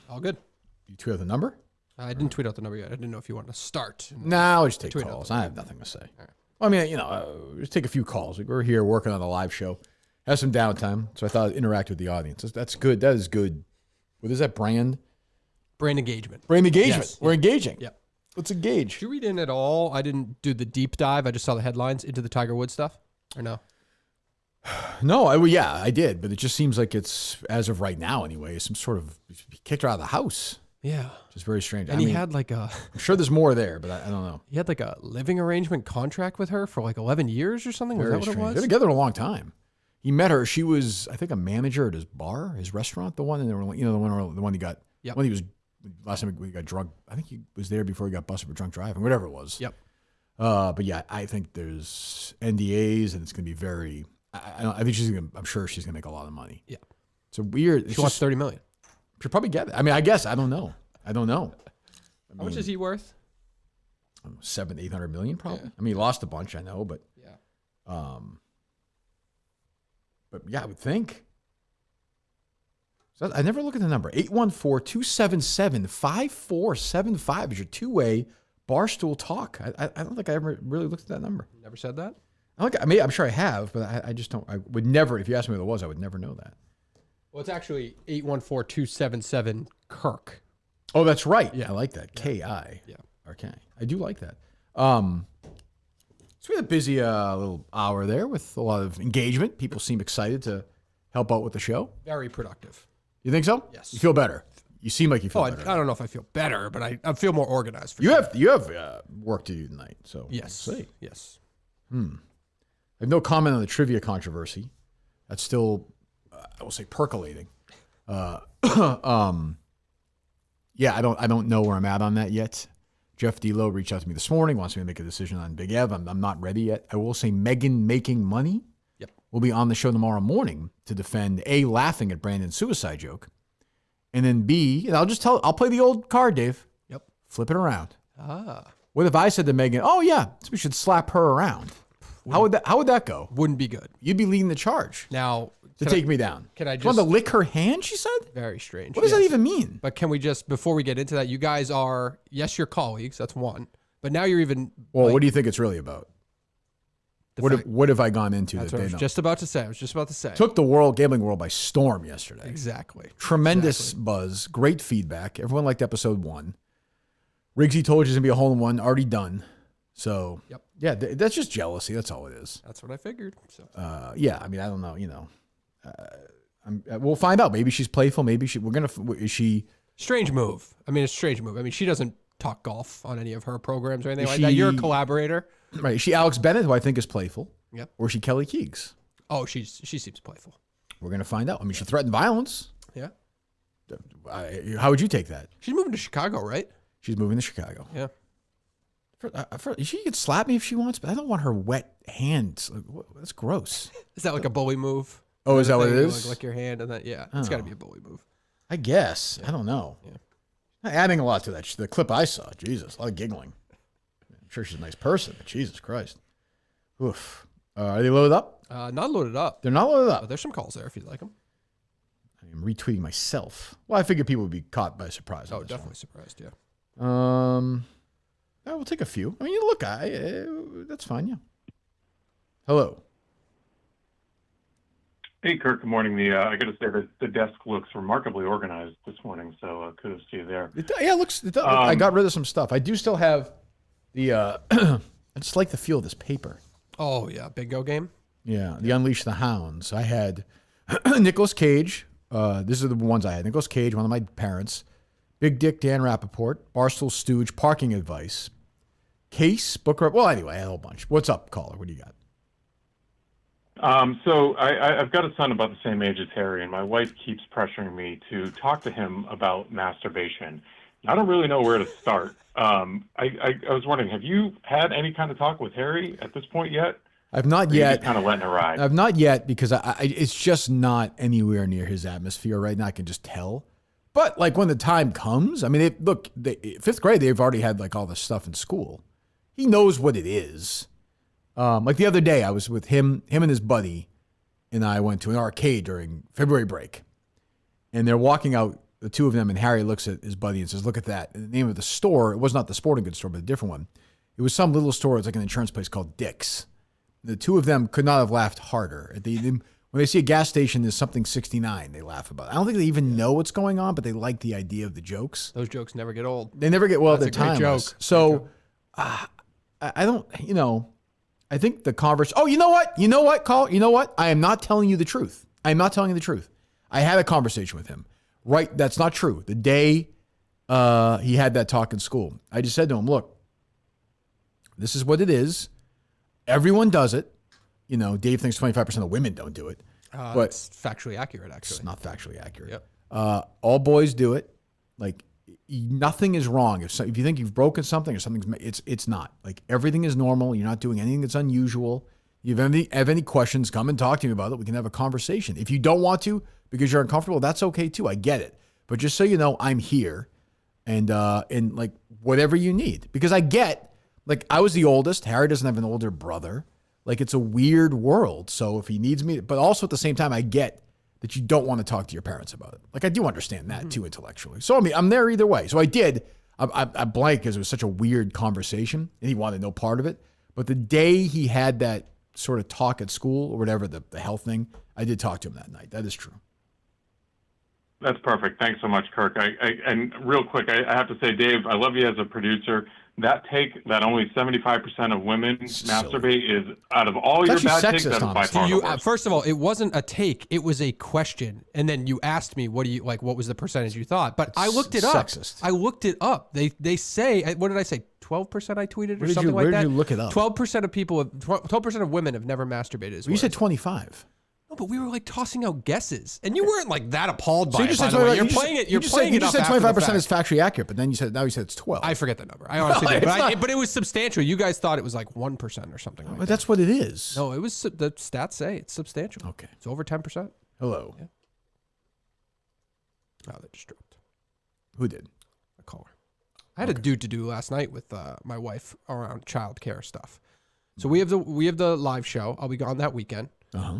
All good. You tweet out the number? I didn't tweet out the number yet. I didn't know if you wanted to start. No, I'll just take Tweet calls. out. I have nothing to say. Right. Well, I mean, just take a few calls. We're here working on the live show. Have some downtime, so I thought I'd interact with the audience. That's good. That is good. What is that brand? Brand engagement. Brand engagement. Yes. We're engaging. Yeah. Let's engage. Did you read in at all? I didn't do the deep dive. I just saw the headlines into the Tiger Woods stuff. Or no? No, I did, but it just seems like it's, as of right now anyway, some sort of, he kicked her out of the house. Yeah. Just very strange. And he had like a... I'm sure there's more there, but I don't know. He had like a living arrangement contract with her for like 11 years or something? Was that what it was? They're together a long time. He met her. She was, I think, a manager at his bar, his restaurant, the one, and the one he got, when he was, last time he got drunk. I think he was there before he got busted for drunk driving, whatever it was. Yep. But yeah, I think there's NDAs, and it's going to be very, I think I'm sure she's going to make a lot of money. Yeah. It's a weird. She wants $30 million. She'll probably get it. I mean, I guess, I don't know. How much is he worth? 700-800 million probably. Yeah. I mean, he lost a bunch, I know, but yeah. But yeah, I would think. So I never look at the number. 814-277-5475 is your two-way Barstool talk. I don't think I ever really looked at that number. Never said that? I'm sure I have, but I just don't. I would never, if you asked me what it was, I would never know that. Well, it's actually 814-277-KIRK. Oh, that's right. Yeah. I like that. Yeah. K-I. Yeah. Okay. I do like that. So we had a busy little hour there with a lot of engagement. People seem excited to help out with the show. Very productive. You think so? Yes. You feel better? You seem like you feel better. I don't know if I feel better, but I feel more organized. For you sure. have work to do tonight, so Yes. we'll see. Yes. I have no comment on the trivia controversy. That's still, I will say, percolating. Yeah, I don't know where I'm at on that yet. Jeff D'Lo reached out to me this morning, wants me to make a decision on Big Ev. I'm not ready yet. I will say Megan making money. Yep. Will be on the show tomorrow morning to defend A, laughing at Brandon's suicide joke, and then B, and I'll play the old card, Dave. Yep. Flip it around. Ah. What if I said to Megan, "Oh yeah, we should slap her around"? How would that go? Wouldn't be good. You'd be leading the charge Now, to take me down. Can I You want just... to lick her hand? She said. Very strange. What does that even mean? But can we just, before we get into that, you guys are, yes, you're colleagues. That's one. But now you're even... Well, what do you think it's really about? What have I gone into That's that what I they was know? just about to say. Took the gambling world by storm yesterday. Exactly. Tremendous buzz, great feedback. Everyone liked episode 1. Riggsy told you it's going to be a hole-in-one, already done. So, yeah, that's just jealousy. That's all it is. That's what I figured. So. Yeah, I mean, I don't know, we'll find out. Maybe she's playful. Maybe is she... Strange move. I mean, it's a strange move. I mean, she doesn't talk golf on any of her programs or anything like that. You're a collaborator. Right. Is she Alex Bennett, who I think is playful? Yep. Or is she Kelly Keegs? Oh, she seems playful. We're going to find out. I mean, she threatened violence. Yeah. How would you take that? She's moving to Chicago, right? She's moving to Chicago. Yeah. She could slap me if she wants, but I don't want her wet hands. That's gross. Is that like a bully move? Oh, is that what it is? Like lick your hand and then, yeah. It's got to be a bully move. I guess. Yeah. I don't know. Yeah. Not adding a lot to that. The clip I saw, Jesus, a lot of giggling. I'm sure she's a nice person, but Jesus Christ. Oof. Are they loaded up? Not loaded up. They're not loaded up. But there's some calls there if you'd like them. I'm retweeting myself. Well, I figured people would be caught by surprise. Oh, definitely surprised, yeah. We'll take a few. I mean, look, that's fine, yeah. Hello. Hey, Kirk. Good morning. I got to say that the desk looks remarkably organized this morning, so kudos to you there. It looks. I got rid of some stuff. I do still have the. I just like the feel of this paper. Oh yeah, bingo game. Yeah, the Unleash the Hounds. I had Nicolas Cage. These are the ones I had. Nicolas Cage, one of my parents. Big Dick Dan Rappaport. Barstool Stooge. Parking advice. Case Booker. Well, anyway, I had a whole bunch. What's up, caller? What do you got? So I've got a son about the same age as Harry, and my wife keeps pressuring me to talk to him about masturbation. I don't really know where to start. I was wondering, have you had any kind of talk with Harry at this point yet? I've not yet. Kind of letting it ride. I've not yet because it's just not anywhere near his atmosphere right now. I can just tell. But like when the time comes, I mean, fifth grade, they've already had like all this stuff in school. He knows what it is. Like the other day, I was with him and his buddy, and I went to an arcade during February break, and they're walking out the two of them, and Harry looks at his buddy and says, "Look at that." And the name of the store, it was not the sporting goods store, but a different one. It was some little store. It's like an insurance place called Dick's. The two of them could not have laughed harder. When they see a gas station, there's something 69, they laugh about it. I don't think they even know what's going on, but they like the idea of the jokes. Those jokes never get old. They never get, well, That's they're a great timeless. joke. So I don't, I think the conversation, you know what, Carl? You know what? I am not telling you the truth. I am not telling you the truth. I had a conversation with him. Right, that's not true. The day he had that talk in school, I just said to him, look, this is what it is. Everyone does it. Dave thinks 25% of women don't do it. But it's factually accurate, actually. It's not factually accurate. Yep. All boys do it. Like, nothing is wrong. If you think you've broken something or something's, it's not. Like, everything is normal. You're not doing anything that's unusual. If you have any questions, come and talk to me about it. We can have a conversation. If you don't want to because you're uncomfortable, that's okay too. I get it. But just so you know, I'm here and like whatever you need. Because I get, like, I was the oldest. Harry doesn't have an older brother. Like, it's a weird world. So if he needs me, but also at the same time, I get that you don't want to talk to your parents about it. Like, I do understand that too intellectually. So, I mean, I'm there either way. So I did. I blanked because it was such a weird conversation and he wanted no part of it. But the day he had that sort of talk at school or whatever, the health thing, I did talk to him that night. That is true. That's perfect. Thanks so much, Kirk. And real quick, I have to say, Dave, I love you as a producer. That take that only 75% of women masturbate is, out of all your bad takes, that is by far the worst. First of all, it wasn't a take. It was a question. And then you asked me, what was the percentage you thought? But I looked it up. Sexist. I looked it up. They say, what did I say? 12% I tweeted or something like that? Where did you look it up? 12% of people, 12% of women have never masturbated. You said 25. No, but we were like tossing out guesses, and you weren't like that appalled by So it. By the way, you're playing it. You're playing it. You just said 25% is factually accurate, but then you said it's 12. I forget the number. I honestly did, but it was substantial. You guys thought it was like 1% or something like that. But that's what it is. No, it was the stats say it's substantial. Okay, it's over 10%. Hello. Yeah. Oh, that just dropped. Who did? A caller. I had a dude to do last night with my wife around childcare stuff. So we have the live show. I'll be gone that weekend.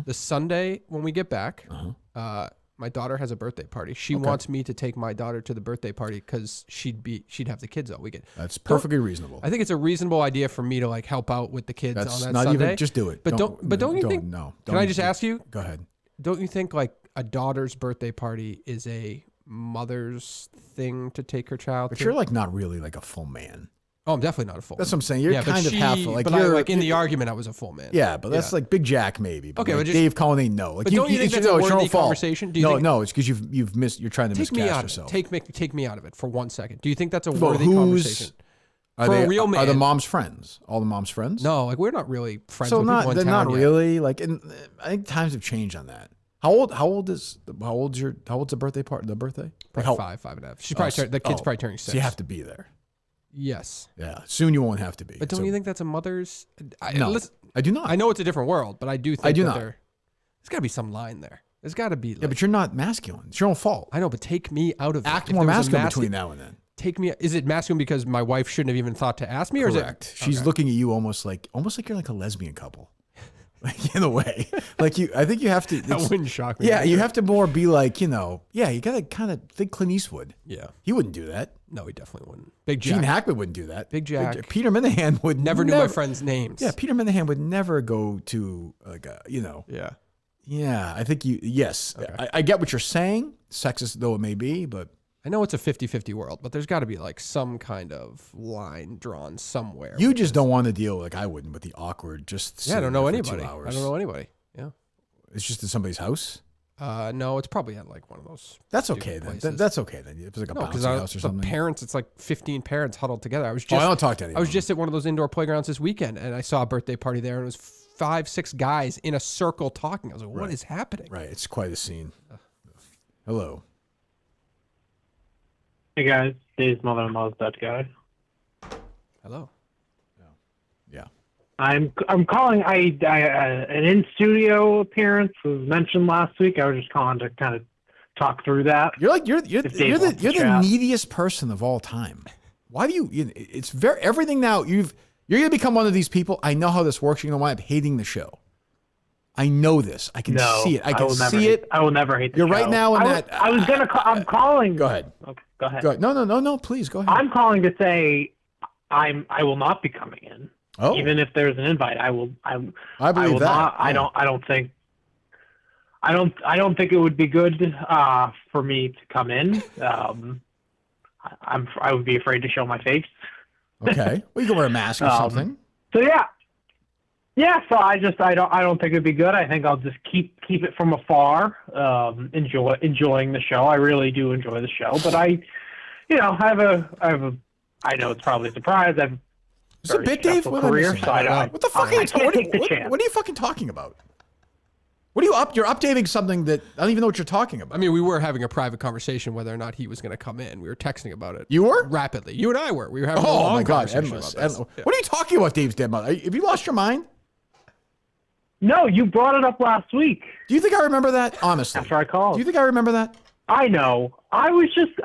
The Sunday when we get back, my daughter has a birthday party. She wants me to take my daughter to the birthday party because she'd have the kids all weekend. That's perfectly reasonable. I think it's a reasonable idea for me to like help out with the kids on that not Sunday. Even just do it. But don't you think? No. Can I just ask you? Go ahead. Don't you think like a daughter's birthday party is a mother's thing to take her child But to? you're like not really like a full man. Oh, I'm definitely not a full man. That's what I'm saying. You're kind of half. Like, but like in the argument, I was a full man. Yeah, but that's like Big Jack maybe. But Okay, like but just, Dave Cullen ain't no. Like but don't you think that's a worthy conversation? Do you think, no, it's because you've missed. You're trying to take me miscast out yourself. of it. Take me out of it for 1 second. Do you think that's a worthy conversation? For a real man. Are the mom's friends? All the mom's friends? No, like we're not really friends So with people in they're town not yet. really. Like, and I think times have changed on that. How old's the birthday party? The birthday? Like Probably 5.5. She's probably the kid's probably turning 6. So you have to be there. Yes. Yeah. Soon you won't have to be. But don't you think that's a mother's? No, I do not. I know it's a different world, but I do think not. there's got to be some line there. There's got to be. Like, Yeah, but you're not masculine. It's your own fault. I know, but take me out of Act it. If more there was a masculine between now and then. Take me. Is it masculine because my wife shouldn't have even thought to ask me, or Correct. is it? She's looking at you almost like you're like a lesbian couple. Like, in a way. Like I think you have to. That wouldn't shock me. Yeah, you have to more be like, you got to kind of think Clint Eastwood. Yeah. He wouldn't do that. No, he definitely wouldn't. Big Jack. Gene Hackman wouldn't do that. Big Jack. Peter Minahan would Never knew my friends' names. Yeah, Peter Minahan would never go to like Yeah. Yeah, I think yes. Okay. I get what you're saying, sexist though it may be, but I know it's a 50-50 world, but there's got to be like some kind of line drawn somewhere. you just don't want to deal like I wouldn't with the awkward just Yeah, I don't know anybody. 2 I hours. don't know anybody. Yeah. It's just in somebody's house. No, it's probably at like one of those. That's stupid okay then. places. That's okay then. If it's like a No, bouncy because house or something. the parents, it's like 15 parents huddled together. I was I just, don't talk to anyone. I was just at one of those indoor playgrounds this weekend, and I saw a birthday party there, and it was 5-6 guys in a circle talking. I was like, "What is happening?" Right, it's quite a scene. Hello. Hey guys, Dave's mother-in-law's dead guy. Hello. Yeah. I'm calling. An in-studio appearance was mentioned last week. I was just calling to kind of talk through that. You're Dave wants to the chat. neediest person of all time. Why do you it's very everything now you're going to become one of these people. I know how this works. You know why I'm hating the show. I know this. I can see it. I can see it. I will never hate the You're show. right now in that. I was gonna. I'm calling. Go ahead. Okay, go ahead. Go ahead. No. Please go ahead. I'm calling to say I will not be coming in. Oh. Even if there's an invite, I will. I believe will that. Not, I don't think. I don't think it would be good for me to come in. I would be afraid to show my face. Okay. Well, you can wear a mask or something. So yeah. Yeah, so I don't think it'd be good. I think I'll just keep it from afar, enjoying the show. I really do enjoy the show, but I know it's probably a surprise. I've It's a bit, Dave. What career, so what the fuck are you talking? What are you fucking talking about? What are you up? You're updating something that I don't even know what you're talking about. I mean, we were having a private conversation whether or not he was going to come in. We were texting about it. You were? Rapidly. You and I were. We were having a long my God, conversation endless. about this. What are you talking about, Dave's dead mother? Have you lost your mind? No, you brought it up last week. Do you think I remember that? Honestly. After I called. Do you think I remember that? I know. I was just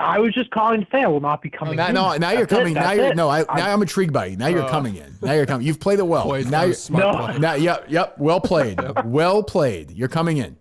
calling to say I will not be coming in. Now you're coming. Now I'm intrigued by you. Now you're coming in. Now you're coming. You've played it well. Boy, Now you're smart play. Yep. Well played. Well played. You're coming in.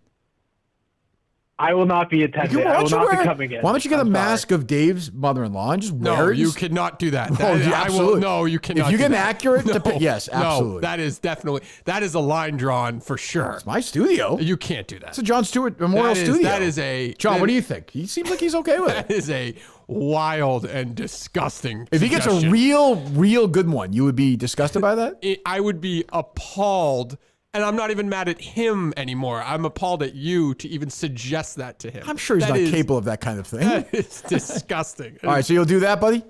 I will not be attending. I will not be coming in. Why don't you get a mask of Dave's mother-in-law and just wear it? No, you cannot do that. Absolutely. No, you cannot. If you get an that. accurate, No, yes, absolutely. No, that is a line drawn for sure. It's my studio. You can't do that. It's a John Stewart Memorial Studio. That is a John. What do you think? He seems like he's okay with it. That is a wild and disgusting. If he gets a real good one, you would be disgusted by that? I would be appalled. And I'm not even mad at him anymore. I'm appalled at you to even suggest that to him. I'm sure he's not capable of that kind of thing. That is disgusting. All right, so you'll do that, buddy?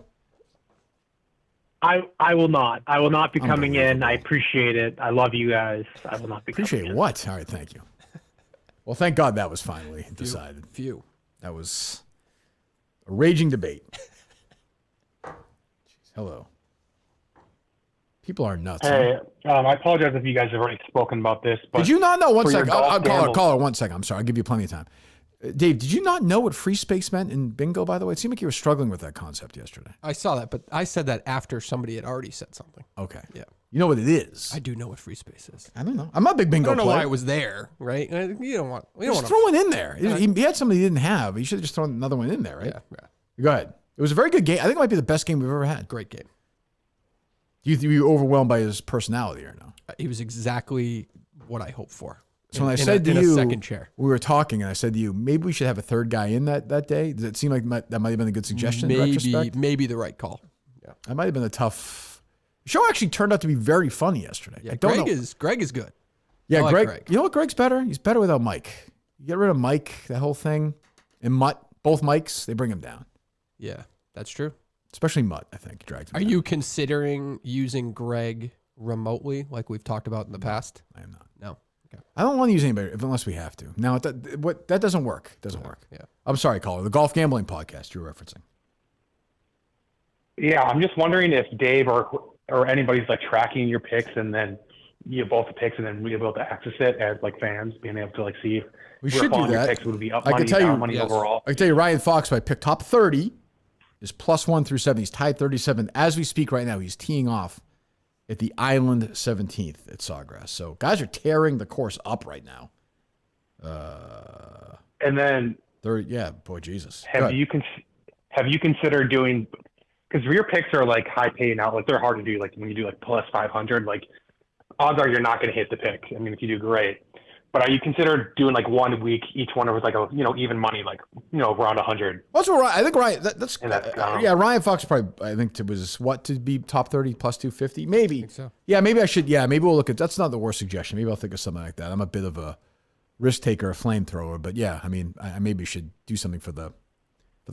I will not. I will not be coming in. I appreciate it. I love you guys. I will not be coming in. Appreciate what? All right, thank you. Well, thank God that was finally decided. Phew. That was a raging debate. Jeez, hello. People are nuts. Hey, I apologize if you guys have already spoken about this. But did you not know? 1 second. I'll gamble- call her 1 second. I'm sorry. I'll give you plenty of time. Dave, did you not know what free space meant in bingo, by the way? It seemed like you were struggling with that concept yesterday. I saw that, but I said that after somebody had already said something. Okay. Yeah. You know what it is? I do know what free space is. I don't know. I'm not a big bingo I don't know player. why it was there, right? You don't want. Just throw one in there. He had something he didn't have. He should have just thrown another one in there, right? Yeah. Go ahead. It was a very good game. I think it might be the best game we've ever had. Great game. Do you think you were overwhelmed by his personality or no? He was exactly what I hoped for. So when I said to in you, a second chair, we were talking, and I said to you, maybe we should have a third guy in that day. Does it seem like that might have been a good suggestion? In retrospect? Maybe the right call. Yeah. That might have been a tough. The show actually turned out to be very funny yesterday. Yeah, Greg is good. Yeah, I like Greg. You know what? Greg's better. He's better without Mike. You get rid of Mike, that whole thing, and Mutt, both Mikes, they bring him down. Yeah, that's true. Especially Mutt, I think, drags him Are down. you considering using Greg remotely, like we've talked about in the past? I am not. No. Okay. I don't want to use anybody unless we have to. Now, that doesn't work. It doesn't work. Yeah. I'm sorry, caller. The golf gambling podcast you're referencing. Yeah, I'm just wondering if Dave or anybody's like tracking your picks, and then you have both the picks, and then we'll be able to access it as like fans, being able to like see if We we're should do following your that. picks would be up I money, can tell you, down money yes. overall. I can tell you, Ryan Fox, by pick top 30, is +1 through 7. He's tied 37. As we speak right now, he's teeing off at the Island 17th at Sawgrass. So guys are tearing the course up right now. And then boy, Jesus. have you considered doing, because your picks are like high paying out, like they're hard to do. Like when you do like plus 500, like odds are you're not going to hit the pick. I mean, if you do great. But are you considered doing like 1 week, each one was like a, even money, like, around 100? What's Ryan? I think Ryan, that's Yeah, Ryan Fox probably, I think it was to be top 30 plus 250? Maybe. I think so. Yeah, maybe I should. Yeah, maybe we'll look at, that's not the worst suggestion. Maybe I'll think of something like that. I'm a bit of a risk taker, a flamethrower, but yeah, I mean, I maybe should do something for the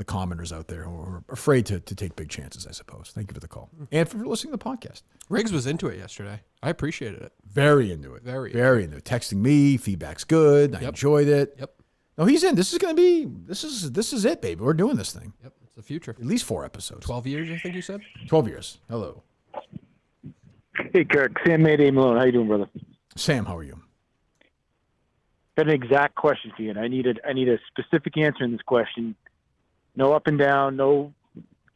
commoners out there who are afraid to take big chances, I suppose. Thank you for the call. And for listening to the podcast. Riggs was into it yesterday. I appreciated it. Very into it. Very into it. Texting me, feedback's good. I enjoyed it. Yep. No, he's in. This is it, baby. We're doing this thing. Yep. It's the future. At least 4 episodes. 12 years, I think you said? 12 years. Hello. Hey, Kirk. Sam Mayday Malone. How you doing, brother? Sam, how are you? Got an exact question for you, and I need a specific answer in this question. No up and down, no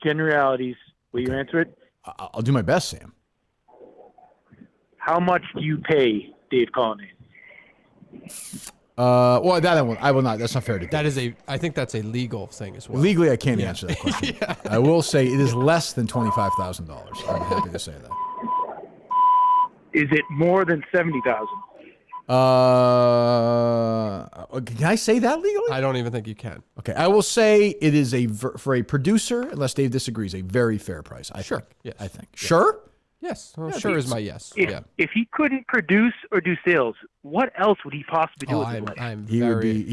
generalities. Will you answer it? I'll do my best, Sam. How much do you pay Dave Cullinane? Well, that I will not. That's not fair to do. That is I think that's a legal thing as well. Legally, I can't answer that question. I will say it is less than $25,000. I'm happy to say that. Is it more than 70,000? Can I say that legally? I don't even think you can. Okay, I will say it is for a producer, unless Dave disagrees, a very fair price. Sure. Think. Yes. I think. Sure. Yes. Well, sure is my yes. If he couldn't produce or do sales, what else would he possibly do with his life? He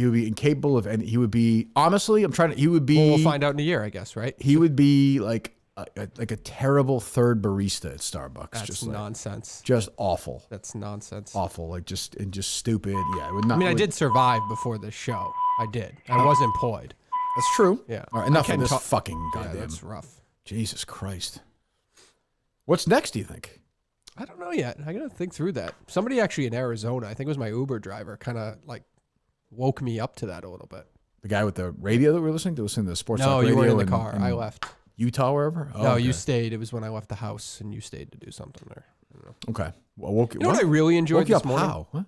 would be incapable of any. He would be honestly. He would be. Well, we'll find out in a year, I guess. Right. He would be like a terrible third barista at Starbucks. That's just nonsense. Just awful. That's nonsense. Awful. Like just stupid. Yeah. It would not. I mean, I did survive before this show. I did. I was employed. That's true. Yeah. All right. Enough of this fucking goddamn. Yeah, that's rough. Jesus Christ. What's next? Do you think? I don't know yet. I gotta think through that. Somebody actually in Arizona, I think it was my Uber driver, kind of like woke me up to that a little bit. The guy with the radio that we were listening to the sports talk radio. No, you weren't in the car. I left. Utah, wherever? Oh, no, okay. you stayed. It was when I left the house, and you stayed to do something there. I don't know. Okay. Well, you know what I really enjoyed this morning? How? What?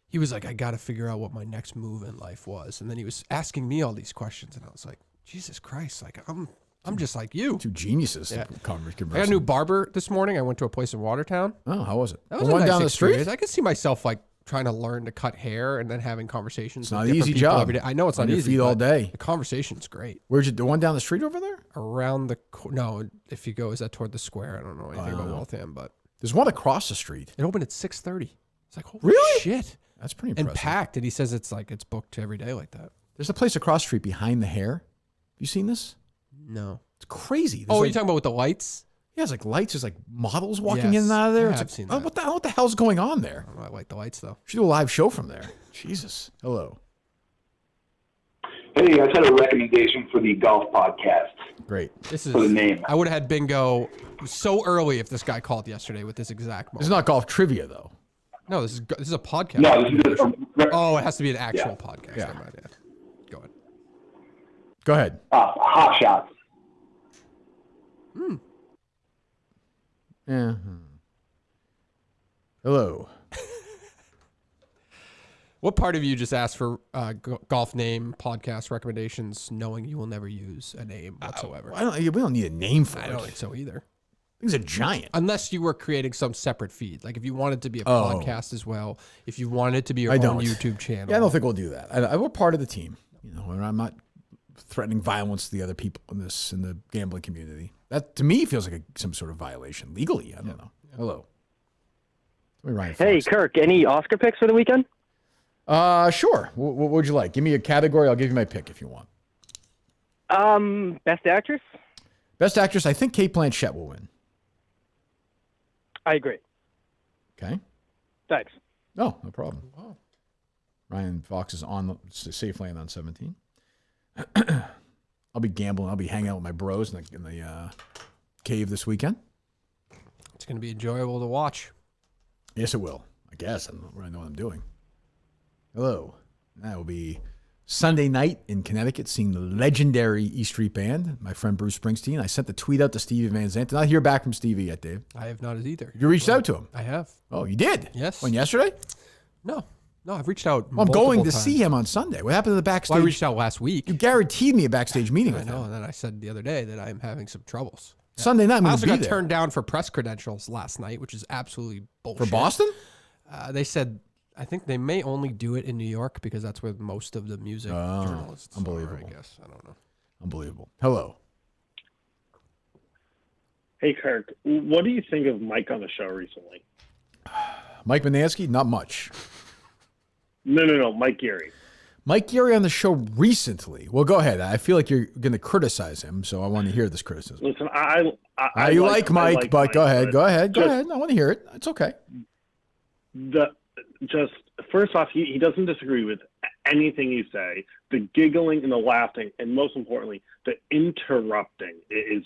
He was like, I got to figure out what my next move in life was. And then he was asking me all these questions, and I was like, Jesus Christ, like I'm just like you. Two geniuses. Yeah. I got a new barber this morning. I went to a place in Watertown. Oh, how was it? That was the one a nice down the experience. street? I could see myself like trying to learn to cut hair and then having conversations. It's not with an different easy people job. every day. I know it's On not your easy. feet all but day. The conversation's great. Where'd you? The one down the street over there? Around the no, if you go, is that toward the square? I don't know anything about Waltham, but There's one across the street. it opened at 6:30. It's like holy Really? shit, That's pretty and impressive. packed. And he says it's booked every day like that. There's a place across the street behind the hair. Have you seen this? No. It's crazy. Oh, There's you're talking about with the lights? yeah, it's like lights. There's like models walking Yes, in and out of there. I It's have like, seen oh, that. what the hell's going on there? I don't know. I like the lights though. Should do a live show from there. Jesus. Hello. Hey, I just had a recommendation for the golf podcast. Great. This is For the name. I would have had bingo so early if this guy called yesterday with this exact This moment. is not golf trivia though. No, this is a podcast. No, this is Oh, it has to be an actual Yeah. podcast. Yeah. Never mind, yeah. Go ahead. Go ahead. Hot Shots. Yeah. Hello. What part of you just asked for golf name podcast recommendations, knowing you will never use a name whatsoever? We don't need a name for I it. don't think so either. Thing's a giant. Unless you were creating some separate feed, like if you wanted to be a Oh. podcast as well, if you wanted to be your I own don't. YouTube channel. Yeah, I don't think we'll do that. We're part of the team. You know, and I'm not threatening violence to the other people in the gambling community. That to me feels like some sort of violation legally. I don't know. Hello. Let me Ryan Hey, Fox. Kirk, any Oscar picks for the weekend? Sure. What would you like? Give me a category. I'll give you my pick if you want. Best actress? Best actress. I think Kate Blanchett will win. I agree. Okay. Thanks. Oh, no problem. Wow. Ryan Fox is on safe land on 17. I'll be gambling. I'll be hanging out with my bros in the cave this weekend. It's going to be enjoyable to watch. Yes, it will. I guess. I don't really know what I'm doing. Hello. That will be Sunday night in Connecticut, seeing the legendary E Street Band, my friend Bruce Springsteen. I sent the tweet out to Stevie Van Zandt. Did not hear back from Stevie yet, Dave. I have not either. You reached out to him? I have. Oh, you did? Yes. When, yesterday? No, I've reached out. Well, I'm going to multiple see times. him on Sunday. What happened to the backstage? Well, I reached out last week. You guaranteed me a backstage meeting I with know, him. and then I said the other day that I'm having some troubles. Sunday night, I'm I going also to be got there. turned down for press credentials last night, which is absolutely bullshit. For Boston? They said, I think they may only do it in New York because that's where most of the music journalists unbelievable. are, I guess. I don't know. Unbelievable. Hello. Hey, Kirk, what do you think of Mike on the show recently? Mike Manansky? Not much. No, Mike Geary. Mike Geary on the show recently. Well, go ahead. I feel like you're going to criticize him, so I want to hear this criticism. Listen, I you like Mike, I like but Mike, go ahead. Go ahead. Go just- ahead. I want to hear it. It's okay. Just first off, he doesn't disagree with anything you say. The giggling and the laughing, and most importantly, the interrupting is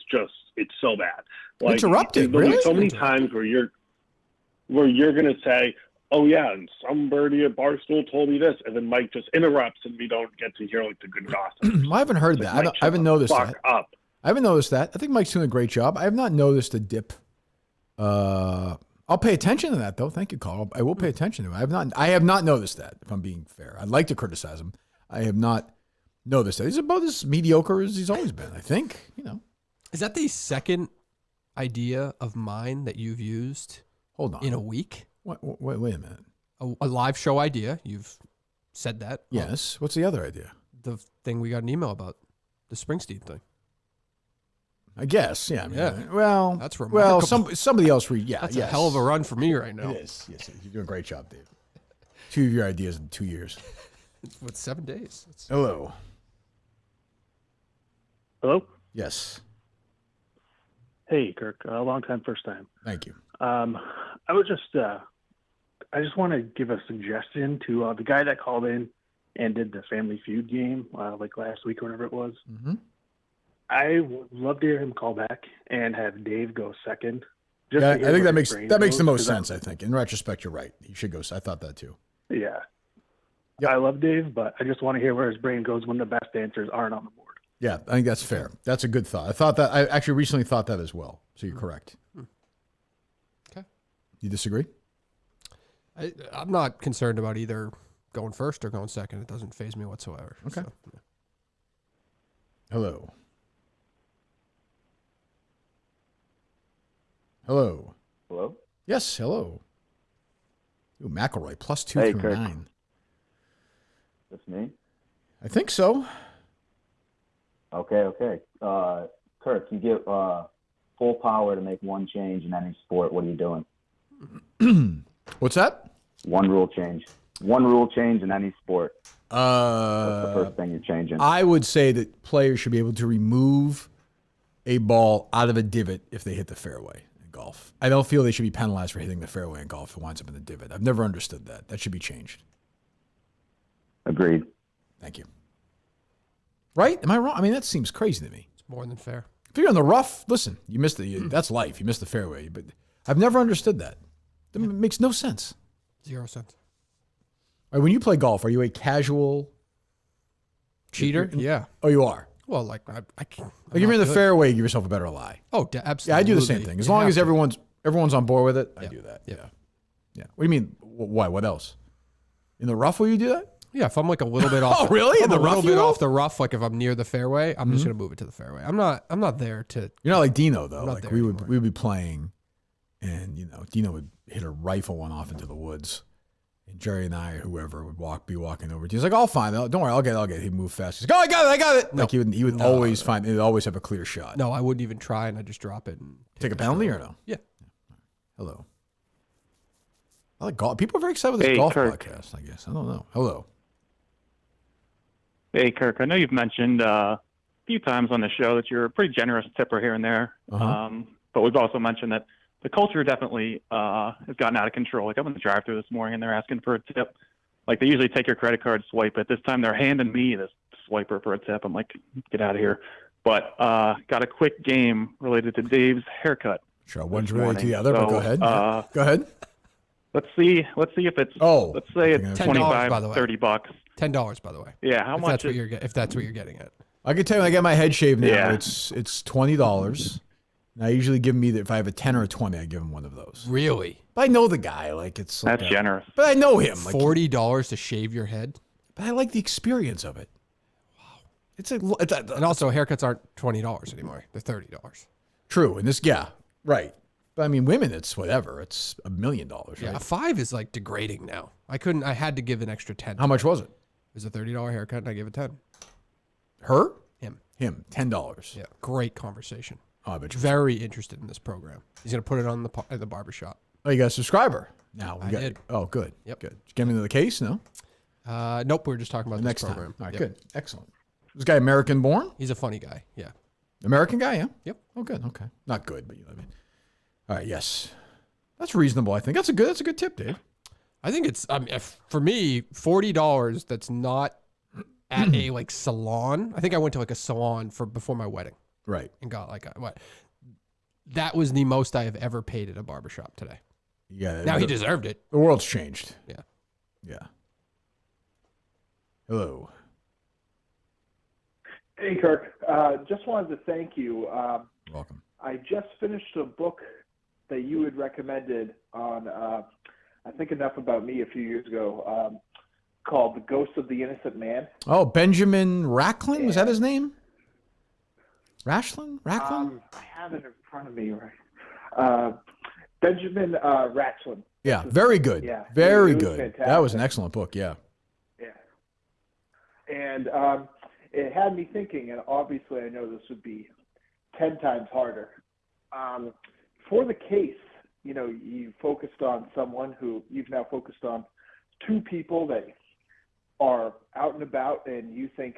it's so bad. Like, Interrupting? there'll be Really? so many times where you're going to say, "Oh yeah," and somebody at Barstool told me this, and then Mike just interrupts, and we don't get to hear like the good gossip. I haven't heard Like, that. Mike, I haven't shut the noticed fuck that. up. I haven't noticed that. I think Mike's doing a great job. I have not noticed a dip I'll pay attention to that, though. Thank you, Carl. I will pay attention to it. I have not noticed that, if I'm being fair. I'd like to criticize him. I have not noticed that. He's about as mediocre as he's always been, I think. Is that the second idea of mine that you've used Hold on. in a week? Wait a minute. A live show idea. You've said that. Yes. What's the other idea? The thing we got an email about, the Springsteen thing. I guess, yeah. I mean, Yeah. Well, That's remarkable. Well, somebody else That's a hell of a run for me right now. It is. Yes, you're doing a great job, Dave. 2 of your ideas in 2 years. What, 7 days? Hello. Hello? Yes. Hey, Kirk. Long time, first time. Thank you. I was just, I just want to give a suggestion to the guy that called in and did the Family Feud game, like last week or whatever it was. Mm-hmm. I would love to hear him call back and have Dave go second. Yeah, I think that makes the most goes, sense. I think in retrospect, you're right. He should go. I thought that too. Yeah. Yep. I love Dave, but I just want to hear where his brain goes when the best answers aren't on the board. Yeah, I think that's fair. That's a good thought. I thought that. I actually recently thought that as well. So you're correct. Okay. You disagree? I'm not concerned about either going first or going second. It doesn't faze me whatsoever. Okay. So, yeah. Hello. Hello. Hello? Yes, hello. Ooh, McElroy, +2 Hey, through Kirk. 9. That's me? I think so. Okay. Kirk, you get full power to make one change in any sport. What are you doing? What's that? One rule change. One rule change in any sport. What's the first thing you're changing? I would say that players should be able to remove a ball out of a divot if they hit the fairway in golf. I don't feel they should be penalized for hitting the fairway in golf if it winds up in the divot. I've never understood that. That should be changed. Agreed. Thank you. Right? Am I wrong? I mean, that seems crazy to me. It's more than fair. If you're in the rough, listen, you missed that's life. You missed the fairway. But I've never understood that. That makes no sense. 0 cents. All right, when you play golf, are you a casual Cheater? Yeah. Oh, you are? Well, like, I can't. Like if you're in the fairway, give yourself a better lie. Oh, absolutely. Yeah, I do the same thing. As long as everyone's on board with it, I Yeah. do that. Yeah. Yeah. What do you mean? Why? What else? In the rough, will you do that? Yeah, if I'm like a little bit off. Oh, really? If In I'm the a rough, little you bit will? off the rough. Like if I'm near the fairway, I'm just gonna move it to the fairway. I'm not there to. You're not like Dino though. not Like there we would anymore. we would be playing, and Dino would hit a rifle one off into the woods, and Jerry and I or whoever would be walking over. He's like, "I'll find it. Don't worry, I'll get it." He'd move fast. He's like, "Oh, I got it." Like he would always find. He'd always have a clear shot. No, I wouldn't even try, and I just drop it and Take a penalty or no? Yeah. Hello. I like golf. People are very excited with this Hey, golf Kirk. podcast. I guess I don't know. Hello. Hey, Kirk, I know you've mentioned a few times on the show that you're a pretty generous tipper here and there. But we've also mentioned that the culture definitely has gotten out of control. Like I'm in the drive-thru this morning and they're asking for a tip. Like they usually take your credit card, swipe it. This time they're handing me this swiper for a tip. I'm like, get out of here. But got a quick game related to Dave's haircut. Sure, one's this related to the morning. other, but go ahead. Go ahead. Let's see if it's let's say it's $10, by the way. $30. $10, by the way. Yeah, how if much That's what if that's what you're getting at. I can tell you when I get my head shaved now, Yeah. it's $20. And I usually give him if I have a 10 or a 20, I give him one of those. Really? But I know the guy, like it's like That's generous. But I know him. Like, $40 to shave your head? But I like the experience of it. Wow. It's And also haircuts aren't $20 anymore. They're $30. True. And this right. But I mean women it's whatever. It's $1 million, right? Yeah, a 5 is like degrading now. I had to give an extra 10. How much was it? It was a $30 haircut and I gave it 10. Her? Him. $10. Yeah. Great conversation. Oh, I bet you. Very interested in this program. He's gonna put it on at the barbershop. Oh, you got a subscriber now. I did. Oh, good. Yep. Good. Did you get him into the case? No. Nope. We were just talking about The this next program. time. All right. Yep. Good. Excellent. This guy American born? He's a funny guy. Yeah. American guy, yeah? Yep. Oh, good. Okay. Not good, but you know what I mean. All right, yes. That's reasonable, I think. That's a good tip, Dave. I think it's for me $40. That's not at a like salon. I think I went to like a salon before my wedding. Right. And got like what? That was the most I have ever paid at a barbershop today. Yeah. Now he deserved it. The world's changed. Yeah. Yeah. Hello. Hey, Kirk. Just wanted to thank you. Welcome. I just finished a book that you had recommended on, I think Enough About Me a few years ago, called The Ghost of the Innocent Man. Oh, Benjamin Racklin? Was that his name? Racklin? I have it in front of me, right? Benjamin Racklin. Yeah, very good. Yeah, very it was good. fantastic. That was an excellent book, yeah. Yeah. And it had me thinking, and obviously I know this would be 10 times harder. For the case, you focused on someone who you've now focused on two people that are out and about and you think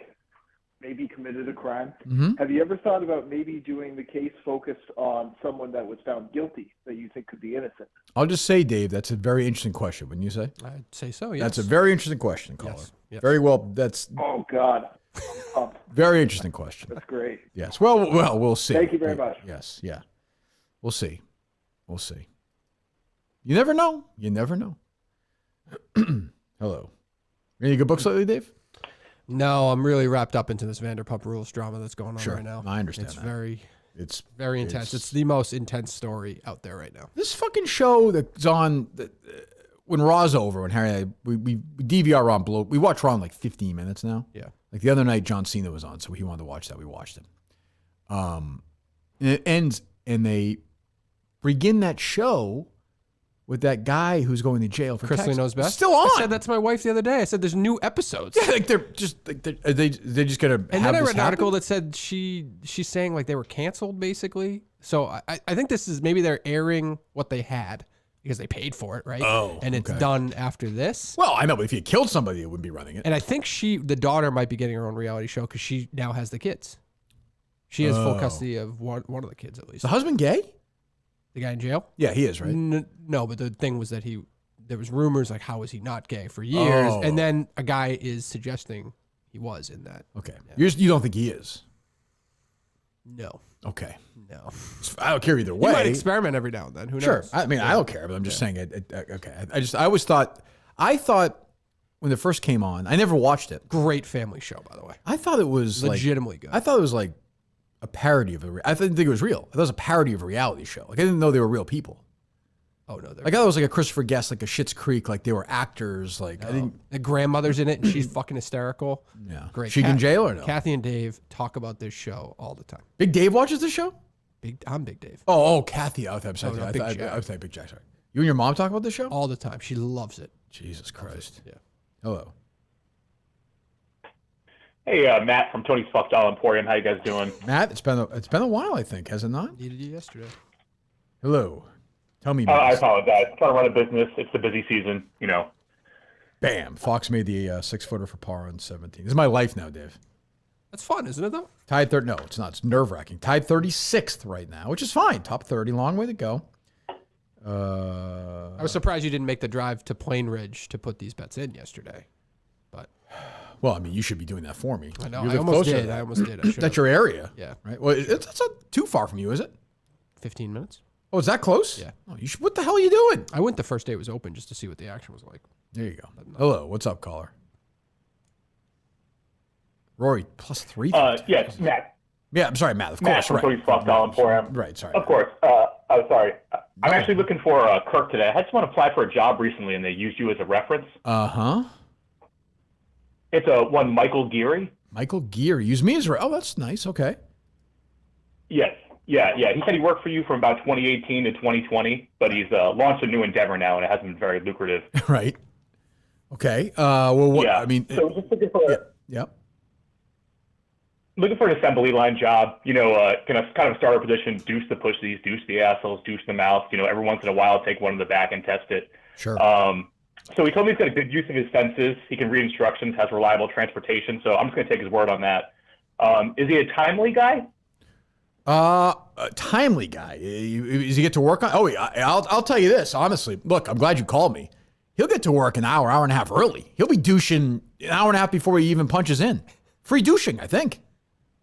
maybe committed a crime. Mm-hmm. Have you ever thought about maybe doing the case focused on someone that was found guilty that you think could be innocent? I'll just say, Dave, that's a very interesting question, wouldn't you say? I'd say so, yes. That's a very interesting question, caller. Yes. Very well. That's Oh, God. very interesting question. That's great. Yes. Well, we'll see. Thank you very much. Yes. Yeah. We'll see. We'll see. You never know. You never know. Hello. Any good books lately, Dave? No, I'm really wrapped up into this Vanderpump Rules drama that's going on right now. I understand It's that. It's very intense. It's the most intense story out there right now. This fucking show that's on when Raw's over, when Harry and I, we DVR Raw below. We watch Raw in like 15 minutes now. Yeah. Like the other night, John Cena was on, so he wanted to watch that. We watched it. And it ends, and they begin that show with that guy who's going to jail for Chrisley Texas. Knows Best. Still on. I said that to my wife the other day. I said there's new episodes. Yeah, like they're just they just gonna. And then I read an article that said she's saying like they were canceled basically. So I think this is maybe they're airing what they had because they paid for it, right? Oh, and it's okay. done after this. Well, I know, but if you killed somebody, it wouldn't be running it. And I think the daughter might be getting her own reality show because she now has the kids. She has full custody of one of the kids at least. Is the husband gay? The guy in jail? Yeah, he is, right? No, but the thing was that there was rumors like how is he not gay for years, and then a guy is suggesting he was in that. Okay, Yeah. You don't think he is? No. Okay. No. I don't care either way. He might experiment every now and then. Who Sure. knows? I mean, I don't care, but I'm just saying it. Okay. I always thought when it first came on, I never watched it. Great family show, by the way. I thought it was legitimately good. I thought it was like a parody of I didn't think it was real. I thought it was a parody of a reality show. Like I didn't know they were real people. Oh no, like I thought it was like a Christopher Guest, like a Schitt's Creek, like they were actors. Like I didn't. The grandmother's in it, and she's fucking hysterical. Yeah, great. She in jail or no? Kathy and Dave talk about this show all the time. Big Dave watches the show. I'm Big Dave. Oh, Kathy. I'm sorry. No, I Big thought Jack. Big Jack. Sorry. You and your mom talk about this show all the time. She loves it. Jesus Christ. Yeah. Hello. Hey, Matt from Tony's Fuck Doll Emporium. How you guys doing? Matt, it's been a while, I think, has it not? Needed you yesterday. Hello. Tell me. I apologize. I'm trying to run a business. It's the busy season, you know. Bam. Fox made the 6-footer for par on 17. This is my life now, Dave. That's fun, isn't it, though? Tied third. No, it's not. It's nerve-wracking. Tied 36th right now, which is fine. Top 30. Long way to go. I was surprised you didn't make the drive to Plain Ridge to put these bets in yesterday. But well, I mean, you should be doing that for me. I know. You I live almost closer to did. that. I almost did. I should've. That's your area. Yeah. Right. Well, it's not too far from you, is it? 15 minutes. Oh, is that close? Yeah. Oh, you should. What the hell are you doing? I went the first day it was open just to see what the action was like. There you go. Hello. What's up, caller? Rory, plus 3. Yes, Matt. Yeah, I'm sorry, Matt. Of Matt course, from right. Tony's Fuck Doll Emporium. Right. Sorry. Of course. I'm sorry. I'm actually looking for Kirk today. I had someone apply for a job recently, and they used you as a reference. Uh-huh. It's one Michael Geary. Michael Geary. Use me as oh, that's nice. Okay. Yes. Yeah. He said he worked for you from about 2018 to 2020, but he's launched a new endeavor now, and it hasn't been very lucrative. Right. Okay. Well, what? Yeah. I mean, so just looking for Yep. Looking for an assembly line job, kind of starter position, deuce the pushies, deuce the assholes, deuce the mouth, every once in a while take one in the back and test it. Sure. So he told me he's got a good use of his senses. He can read instructions, has reliable transportation. So I'm just going to take his word on that. Is he a timely guy? A timely guy. Does he get to work on? Oh, I'll tell you this, honestly. Look, I'm glad you called me. He'll get to work an hour and a half early. He'll be douching an hour and a half before he even punches in. Free douching, I think.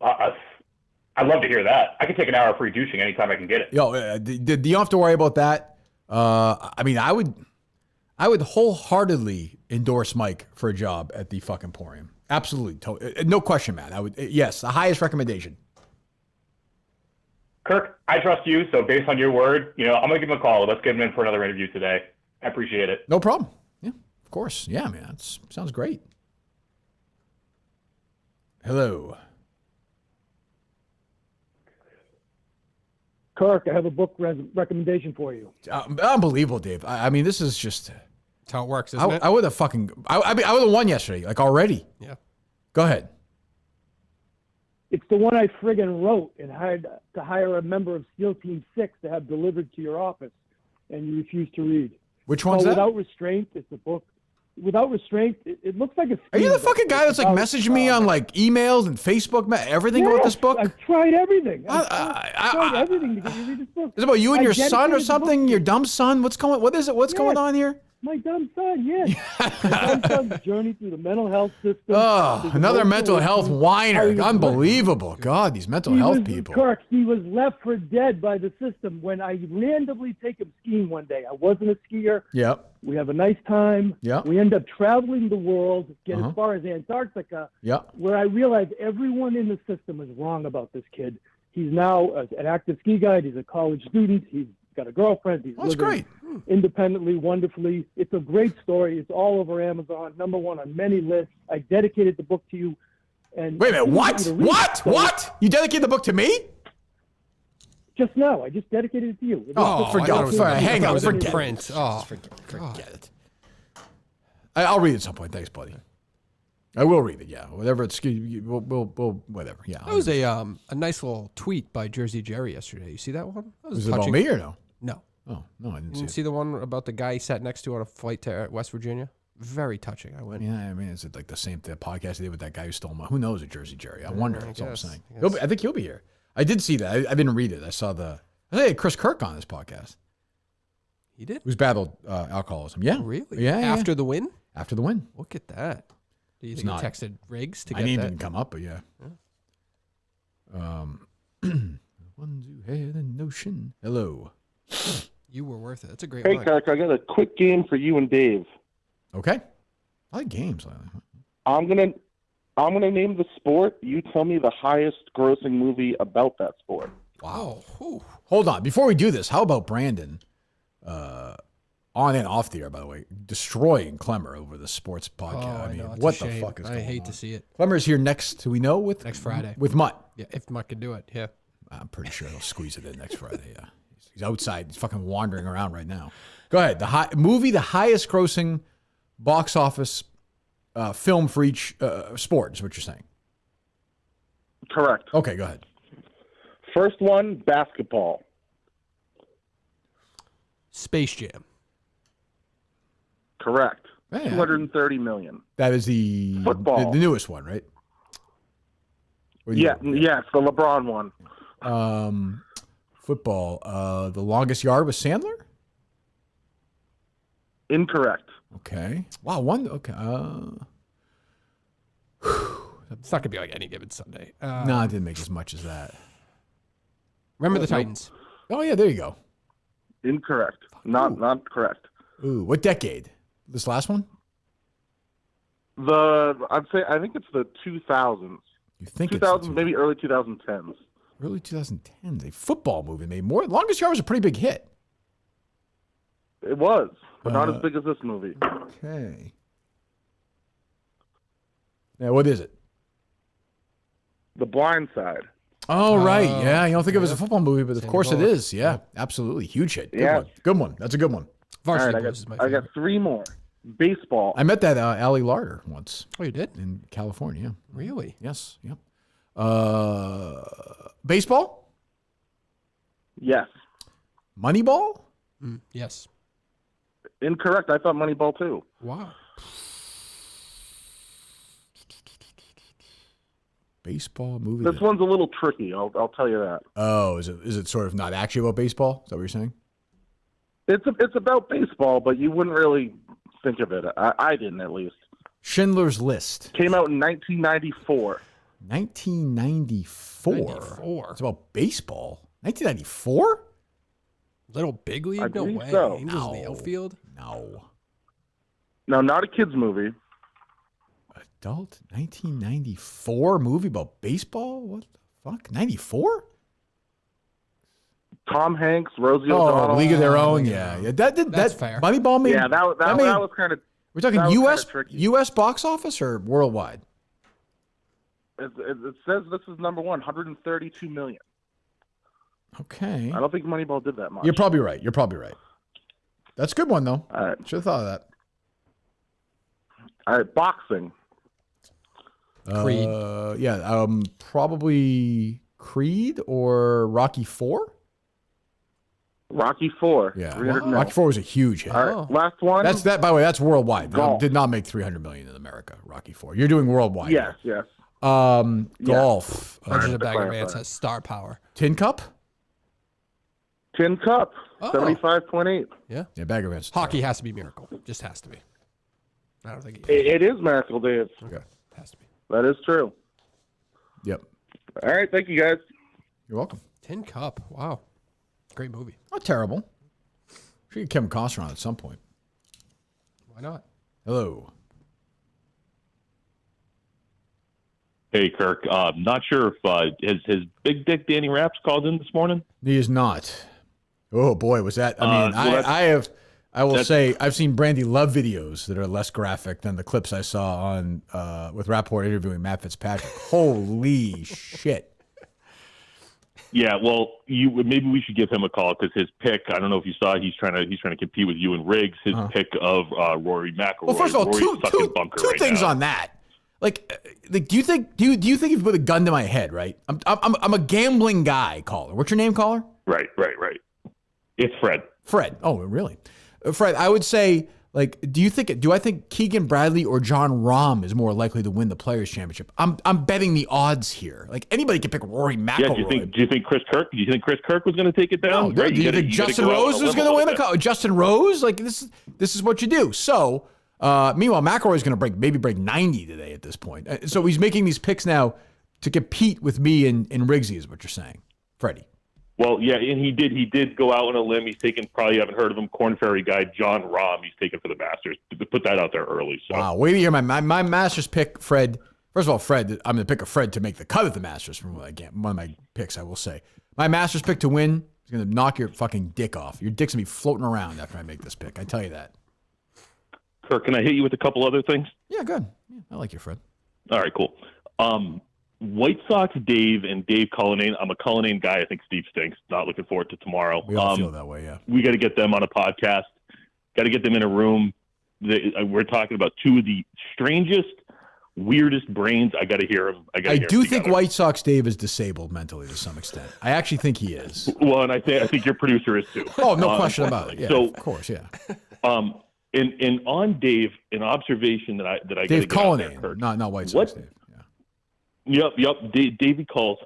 I'd love to hear that. I can take an hour of free douching anytime I can get it. Yo, you don't have to worry about that. I mean, I would wholeheartedly endorse Mike for a job at the fucking Emporium. Absolutely. No question, man. Yes, the highest recommendation. Kirk, I trust you, so based on your word, I'm going to give him a call. Let's get him in for another interview today. I appreciate it. No problem. Yeah, of course. Yeah, man, that sounds great. Hello. Kirk, I have a book recommendation for you. Unbelievable, Dave. I mean, this is just... That's how it works, isn't it? I would have fucking... I would have won yesterday, like already. Yeah. Go ahead. It's the one I friggin' wrote and hired to hire a member of SEAL Team 6 to have delivered to your office, and you refused to read. Which one's that? Without Restraint, it's a book. Without Restraint, it looks like a... Are you the fucking guy that's like messaging me on like emails and Facebook, everything about this book? I've tried everything. I've tried everything to get you to read this book. Is it about you and your son or something? Your dumb son? What is it? What's going on here? My dumb son, yes. My dumb son's journey through the mental health system. Oh, another mental health whiner. Unbelievable. God, these mental health people. Kirk, he was left for dead by the system when I randomly take him skiing one day. I wasn't a skier. Yep. We have a nice time. Yep. We end up traveling the world, get as far as Antarctica, where I realized everyone in the system is wrong about this kid. He's now an active ski guide. He's a college student. He's got a girlfriend. He's living great. Independently, wonderfully. It's a great story. It's all over Amazon, #1 on many lists. I dedicated the book to you. And wait a minute, what? You dedicated the book to me? Just now. I just dedicated it to you. Hang on. Forget print. Forget it. I'll read it at some point. Thanks, buddy. I will read it, yeah. Whatever it's, we'll whatever, yeah. That was a nice little tweet by Jersey Jerry yesterday. You see that one? That was it about me or no? No. Oh, no, I didn't see it. See the one about the guy he sat next to on a flight to West Virginia? Very touching. I went. Yeah, I mean, is it like the same podcast they did with that guy who stole my... Who knows at Jersey Jerry? I wonder. That's all I'm saying. I think he'll be here. I did see that. I didn't read it. I saw I had Chris Kirk on this podcast. He did? Who's battled alcoholism. Yeah. Really? Yeah. After the win? After the win. Look at that. Do you think he texted Riggs to get that? I that? didn't come up, but yeah. Ones who had a notion. Hello. You were worth it. That's a great Hey, line. Kirk, I got a quick game for you and Dave. Okay. I like games. I'm gonna name the sport. You tell me the highest grossing movie about that sport. Wow. Hold on. Before we do this, how about Brandon, on and off the air, by the way, destroying Clemmer over the sports podcast? I mean, what the fuck is going on? I hate to see it. Clemmer's here next, do we know? Next Friday. With Mutt. Yeah, if Mutt can do it, yeah. I'm pretty sure he'll squeeze it in next Friday, yeah. He's outside. He's fucking wandering around right now. Go ahead. The highest grossing box office film for each sport is what you're saying. Correct. Okay, go ahead. First one, basketball. Space Jam. Correct. Yeah. 230 million. That is the football. The newest one, right? Yes, the LeBron one. Football. The longest yard was Sandler? Incorrect. Okay. Wow, one. Okay. It's not going to be like any given Sunday. No, it didn't make as much as that. Remember the Titans. Oh, yeah, there you go. Incorrect. Not correct. Ooh, what decade? This last one? I think it's the 2000s. You think 2000s, maybe early 2010s. Early 2010s. A football movie made more. Longest Yard was a pretty big hit. It was, but not as big as this movie. Okay. Now, what is it? The Blind Side. Oh, right. Yeah, you don't think of it as a football movie, but of course it is. Yeah, absolutely. Huge hit. Good one. That's a good one. Varsity All Blues is my I got three more. Baseball. I met that Allie Larder once. Oh, you did? In California. Really? Yes. Yep. Baseball? Yes. Moneyball? Yes. Incorrect. I thought Moneyball too. Wow. Baseball movie. This one's a little tricky. I'll tell you that. Oh, is it sort of not actually about baseball? Is that what you're saying? It's about baseball, but you wouldn't really think of it. I didn't, at least. Schindler's List. Came out in 1994. 1994. It's about baseball. 1994? Little Big League? I No believe way. so. Angels in the outfield? No. No, not a kid's movie. Adult 1994 movie about baseball? What the fuck? 94? Tom Hanks, Rosie O'Donnell. League of Their Own. Yeah. That's fair. Moneyball made. Yeah, that was kind of. We're talking U.S. box office or worldwide? It says this is number one, 132 million. Okay. I don't think Moneyball did that much. You're probably right. That's a good one though. All right. Should have thought of that. All right, boxing. Creed. Probably Creed or Rocky IV. Rocky IV. Yeah, 300 mil. Rocky IV was a huge hit. All right, last one. That's that. By the way, that's worldwide. Golf. Did not make 300 million in America. Rocky IV. You're doing worldwide. Yes, yes. Golf. Legend of Bagger Vance has star power. Tin Cup. Tin Cup. 75.8. Yeah. Yeah, Bagger Vance. Hockey has to be Miracle. Just has to be. I don't think It is Miracle, Dave. Okay. Has to be. That is true. Yep. All right, thank you guys. You're welcome. Tin Cup. Wow. Great movie. Not terrible. Should get Kevin Costner on at some point. Why not? Hello. Hey, Kirk. Not sure if has Big Dick Danny Raps called in this morning. He is not. Oh boy, was that? I mean, I will say I've seen Brandy Love videos that are less graphic than the clips I saw on with Rapport interviewing Matt Fitzpatrick. Holy shit. Yeah, well, maybe we should give him a call because his pick. I don't know if you saw. He's trying to compete with you and Riggs. His pick of Rory McIlroy. Well, first of all, two things on that. Like, do you think if you put a gun to my head, right? I'm a gambling guy, caller. What's your name, caller? Right. It's Fred. Fred. Oh, really? Fred, I would say, like, do I think Keegan Bradley or John Rahm is more likely to win the Players Championship? I'm betting the odds here. Like, anybody can pick Rory McIlroy. Yeah, do you think Chris Kirk? Do you think Chris Kirk was going to take it down? No, do you think Justin Rose was going to win a Justin Rose? Like, this is what you do. So, meanwhile, McIlroy is going to maybe break 90 today at this point. So he's making these picks now to compete with me and Riggsy, is what you're saying, Freddie. Well, yeah, and he did go out on a limb. He's taken, probably haven't heard of him, Corn Ferry guy John Rahm. He's taken for the Masters. To put that out there early. So. Wow, wait to hear my Masters pick, Fred. First of all, Fred, I'm going to pick a Fred to make the cut at the Masters from one of my picks, I will say. My Masters pick to win is going to knock your fucking dick off. Your dick's going to be floating around after I make this pick. I tell you that. Kirk, can I hit you with a couple other things? Yeah, good. Yeah, I like you, Fred. All right, cool. White Sox Dave and Dave Cullinane. I'm a Cullinane guy. I think Steve stinks. Not looking forward to tomorrow. We all feel that way, yeah. We got to get them on a podcast. Got to get them in a room. We're talking about two of the strangest, weirdest brains. I got to hear them. I do think White Sox Dave is disabled mentally to some extent. I actually think he is. Well, and I think your producer is too. Oh, no question about it. Yeah, so, of course, yeah. And on Dave, an observation that I Dave Cullinane, not White Sox Dave. Yep. Davey calls.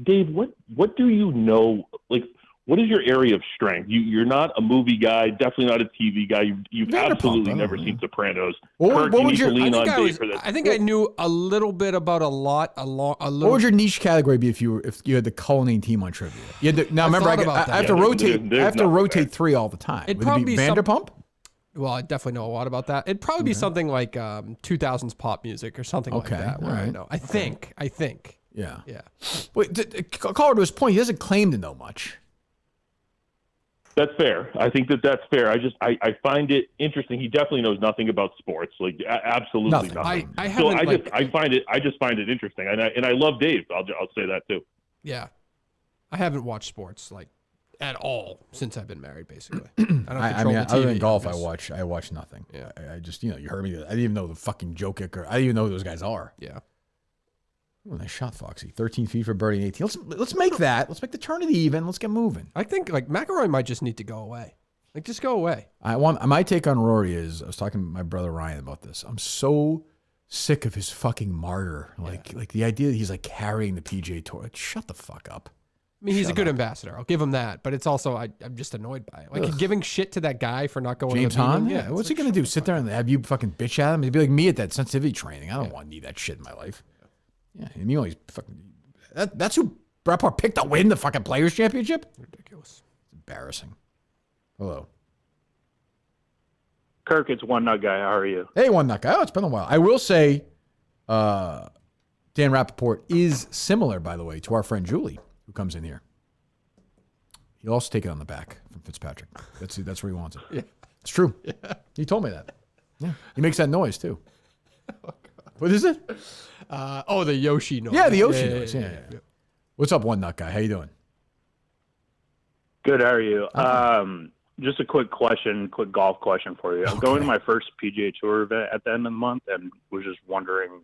Dave? What do you know? Like, what is your area of strength? You're not a movie guy, definitely not a TV guy. You've absolutely never seen Sopranos. What would your? I think I knew a little bit about a lot. What would your niche category be if you had the Cullinane team on trivia? You had now remember, I have to rotate. I have to rotate three all the time. It'd would probably it be be Vanderpump? Well, I definitely know a lot about that. It'd probably be something like 2000s pop music or something like that. Where I know. I think. Yeah. Yeah. Wait, caller to his point, he doesn't claim to know much. That's fair. I think that's fair. I find it interesting. He definitely knows nothing about sports, like absolutely nothing. I haven't. I just find it interesting, and I love Dave. I'll say that too. Yeah, I haven't watched sports like at all since I've been married. Basically, I mean, other than golf, I watch nothing. Yeah, I just you heard me. I didn't even know the fucking Joe Kicker. I didn't even know who those guys are. Yeah. Oh, nice shot, Foxy. 13 feet for birdie, 18. Let's make that. Let's make the turn of the even. Let's get moving. I think like McIlroy might just need to go away. Like just go away. My take on Rory is I was talking to my brother Ryan about this. I'm so sick of his fucking martyr. Like the idea that he's like carrying the PGA Tour. Like, shut the fuck up. I mean, he's a good ambassador. I'll give him that. But it's also I'm just annoyed by it. Like giving shit to that guy for not going. James to the Hahn. meeting. Yeah. What's he gonna do? Sit there and have you fucking bitch at him? He'd be like me at that sensitivity training. I don't want to need that shit in my life. Yeah, and he's fucking. That's who Brett Parr picked to win the fucking Players Championship. Ridiculous. It's embarrassing. Hello, Kirk. It's One Nut Guy. How are you? Hey, One Nut Guy. Oh, it's been a while. I will say, Dan Rappaport is similar, by the way, to our friend Julie, who comes in here. He'll also take it on the back from Fitzpatrick. That's where he wants it. Yeah. It's true. Yeah. He told me that. Yeah. He makes that noise too. What is it? The Yoshi noise. Yeah, the Yoshi noise. Yeah. What's up, One Nut Guy? How you doing? Good. How are you? Just a quick golf question for you. I'm going to my first PGA Tour event at the end of the month, and was just wondering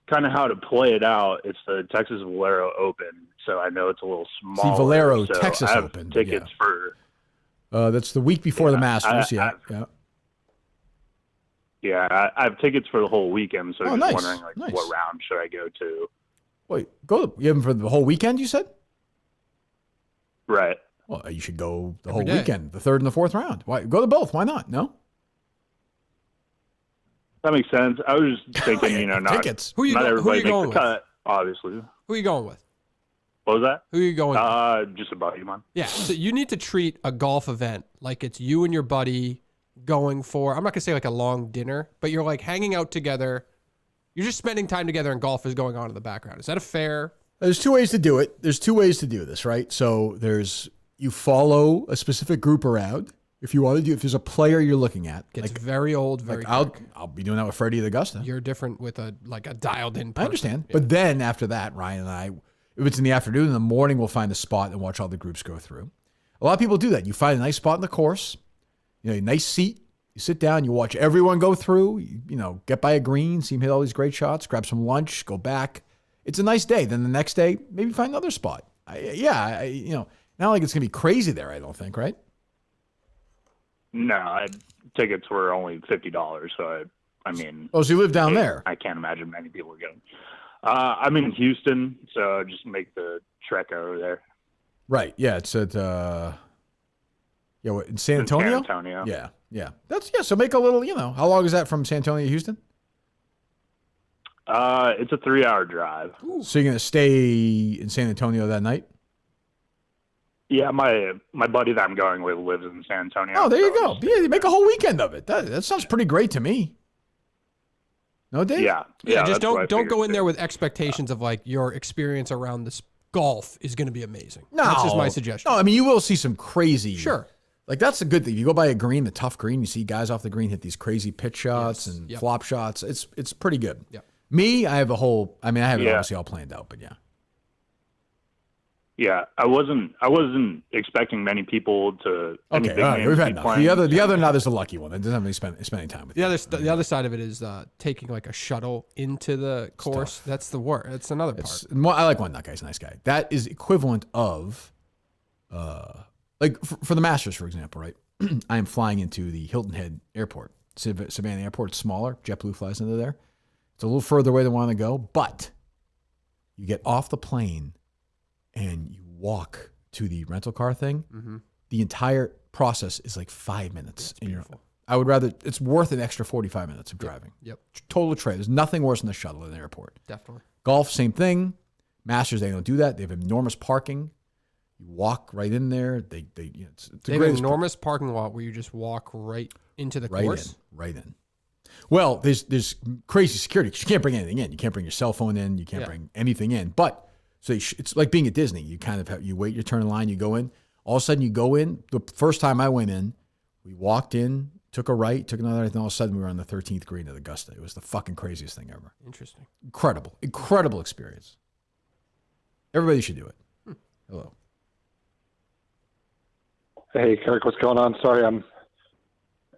kind of how to play it out. It's the Texas Valero Open, so I know it's a little smaller. See, Valero so Texas I have Open. tickets for. That's the week before the Masters. I have tickets for the whole weekend, so just wondering what round should I go to? Wait, you have them for the whole weekend, you said? Right. Well, you should go the whole weekend, the third and the fourth round. Why go to both? Why not? No? That makes sense. I was just thinking, not tickets. Who you everybody going makes the cut, obviously. Who are you going with? What was that? Who are you going with? Just a buddy of mine. Yeah, so you need to treat a golf event like it's you and your buddy going for, I'm not going to say like a long dinner, but you're like hanging out together. You're just spending time together and golf is going on in the background. Is that a fair? There's two ways to do it. There's two ways to do this, right? So you follow a specific group around. If there's a player you're looking at. Gets very old, very quick. I'll be doing that with Freddie at Augusta. You're different with a dialed in person. I understand. Yeah. But then after that, Ryan and I, if it's in the afternoon, in the morning, we'll find a spot and watch all the groups go through. A lot of people do that. You find a nice spot in the course, a nice seat. You sit down, you watch everyone go through, get by a green, see him hit all these great shots, grab some lunch, go back. It's a nice day. Then the next day, maybe find another spot. Not like it's going to be crazy there, I don't think, right? No, tickets were only $50, so I mean. Oh, so you live down there? I can't imagine many people are going. I'm in Houston, so just make the trek over there. Right. Yeah, it's at in San Antonio? San Antonio. Yeah. So make a little, how long is that from San Antonio to Houston? It's a 3-hour drive. Ooh. So you're going to stay in San Antonio that night? Yeah, my buddy that I'm going with lives in San Antonio. Oh, there you go. Yeah, you make a whole weekend of it. That sounds pretty great to me. No, Dave? Yeah. Just don't go in there with expectations of like your experience around this golf is going to be amazing. No, that's just my suggestion. No, I mean you will see some crazy. Sure. Like that's a good thing. You go by a green, the tough green. You see guys off the green hit these crazy pitch shots and flop shots. It's pretty good. Yep. Me, I have it obviously all planned out, but yeah. Yeah, I wasn't expecting many people to. Okay, all right, we've had enough. The other nut is the lucky one. It doesn't have any spending time with. The other side of it is taking like a shuttle into the course. That's the work. That's another part. I like One Nut Guy's a nice guy. That is equivalent of, like for the Masters, for example, right? I am flying into the Hilton Head Airport, Savannah Airport. It's smaller. JetBlue flies into there. It's a little further away than I want to go, but you get off the plane and you walk to the rental car thing. Mm-hmm. The entire process is like 5 minutes. I would rather, it's worth an extra 45 minutes of driving. Yep. Total trade. There's nothing worse than the shuttle in the airport. Definitely. Golf, same thing. Masters, they don't do that. They have enormous parking. You walk right in there. They have an enormous parking lot where you just walk right into the course. Right in. Well, there's crazy security because you can't bring anything in. You can't bring your cell phone in. You can't bring anything in. But so it's like being at Disney. You kind of you wait your turn in line. You go in. All of a sudden, you go in. The first time I went in, we walked in, took a right, took another right, and all of a sudden we were on the 13th green at Augusta. It was the fucking craziest thing ever. Interesting. Incredible experience. Everybody should do it. Hello. Hey, Kirk, what's going on? Sorry, I'm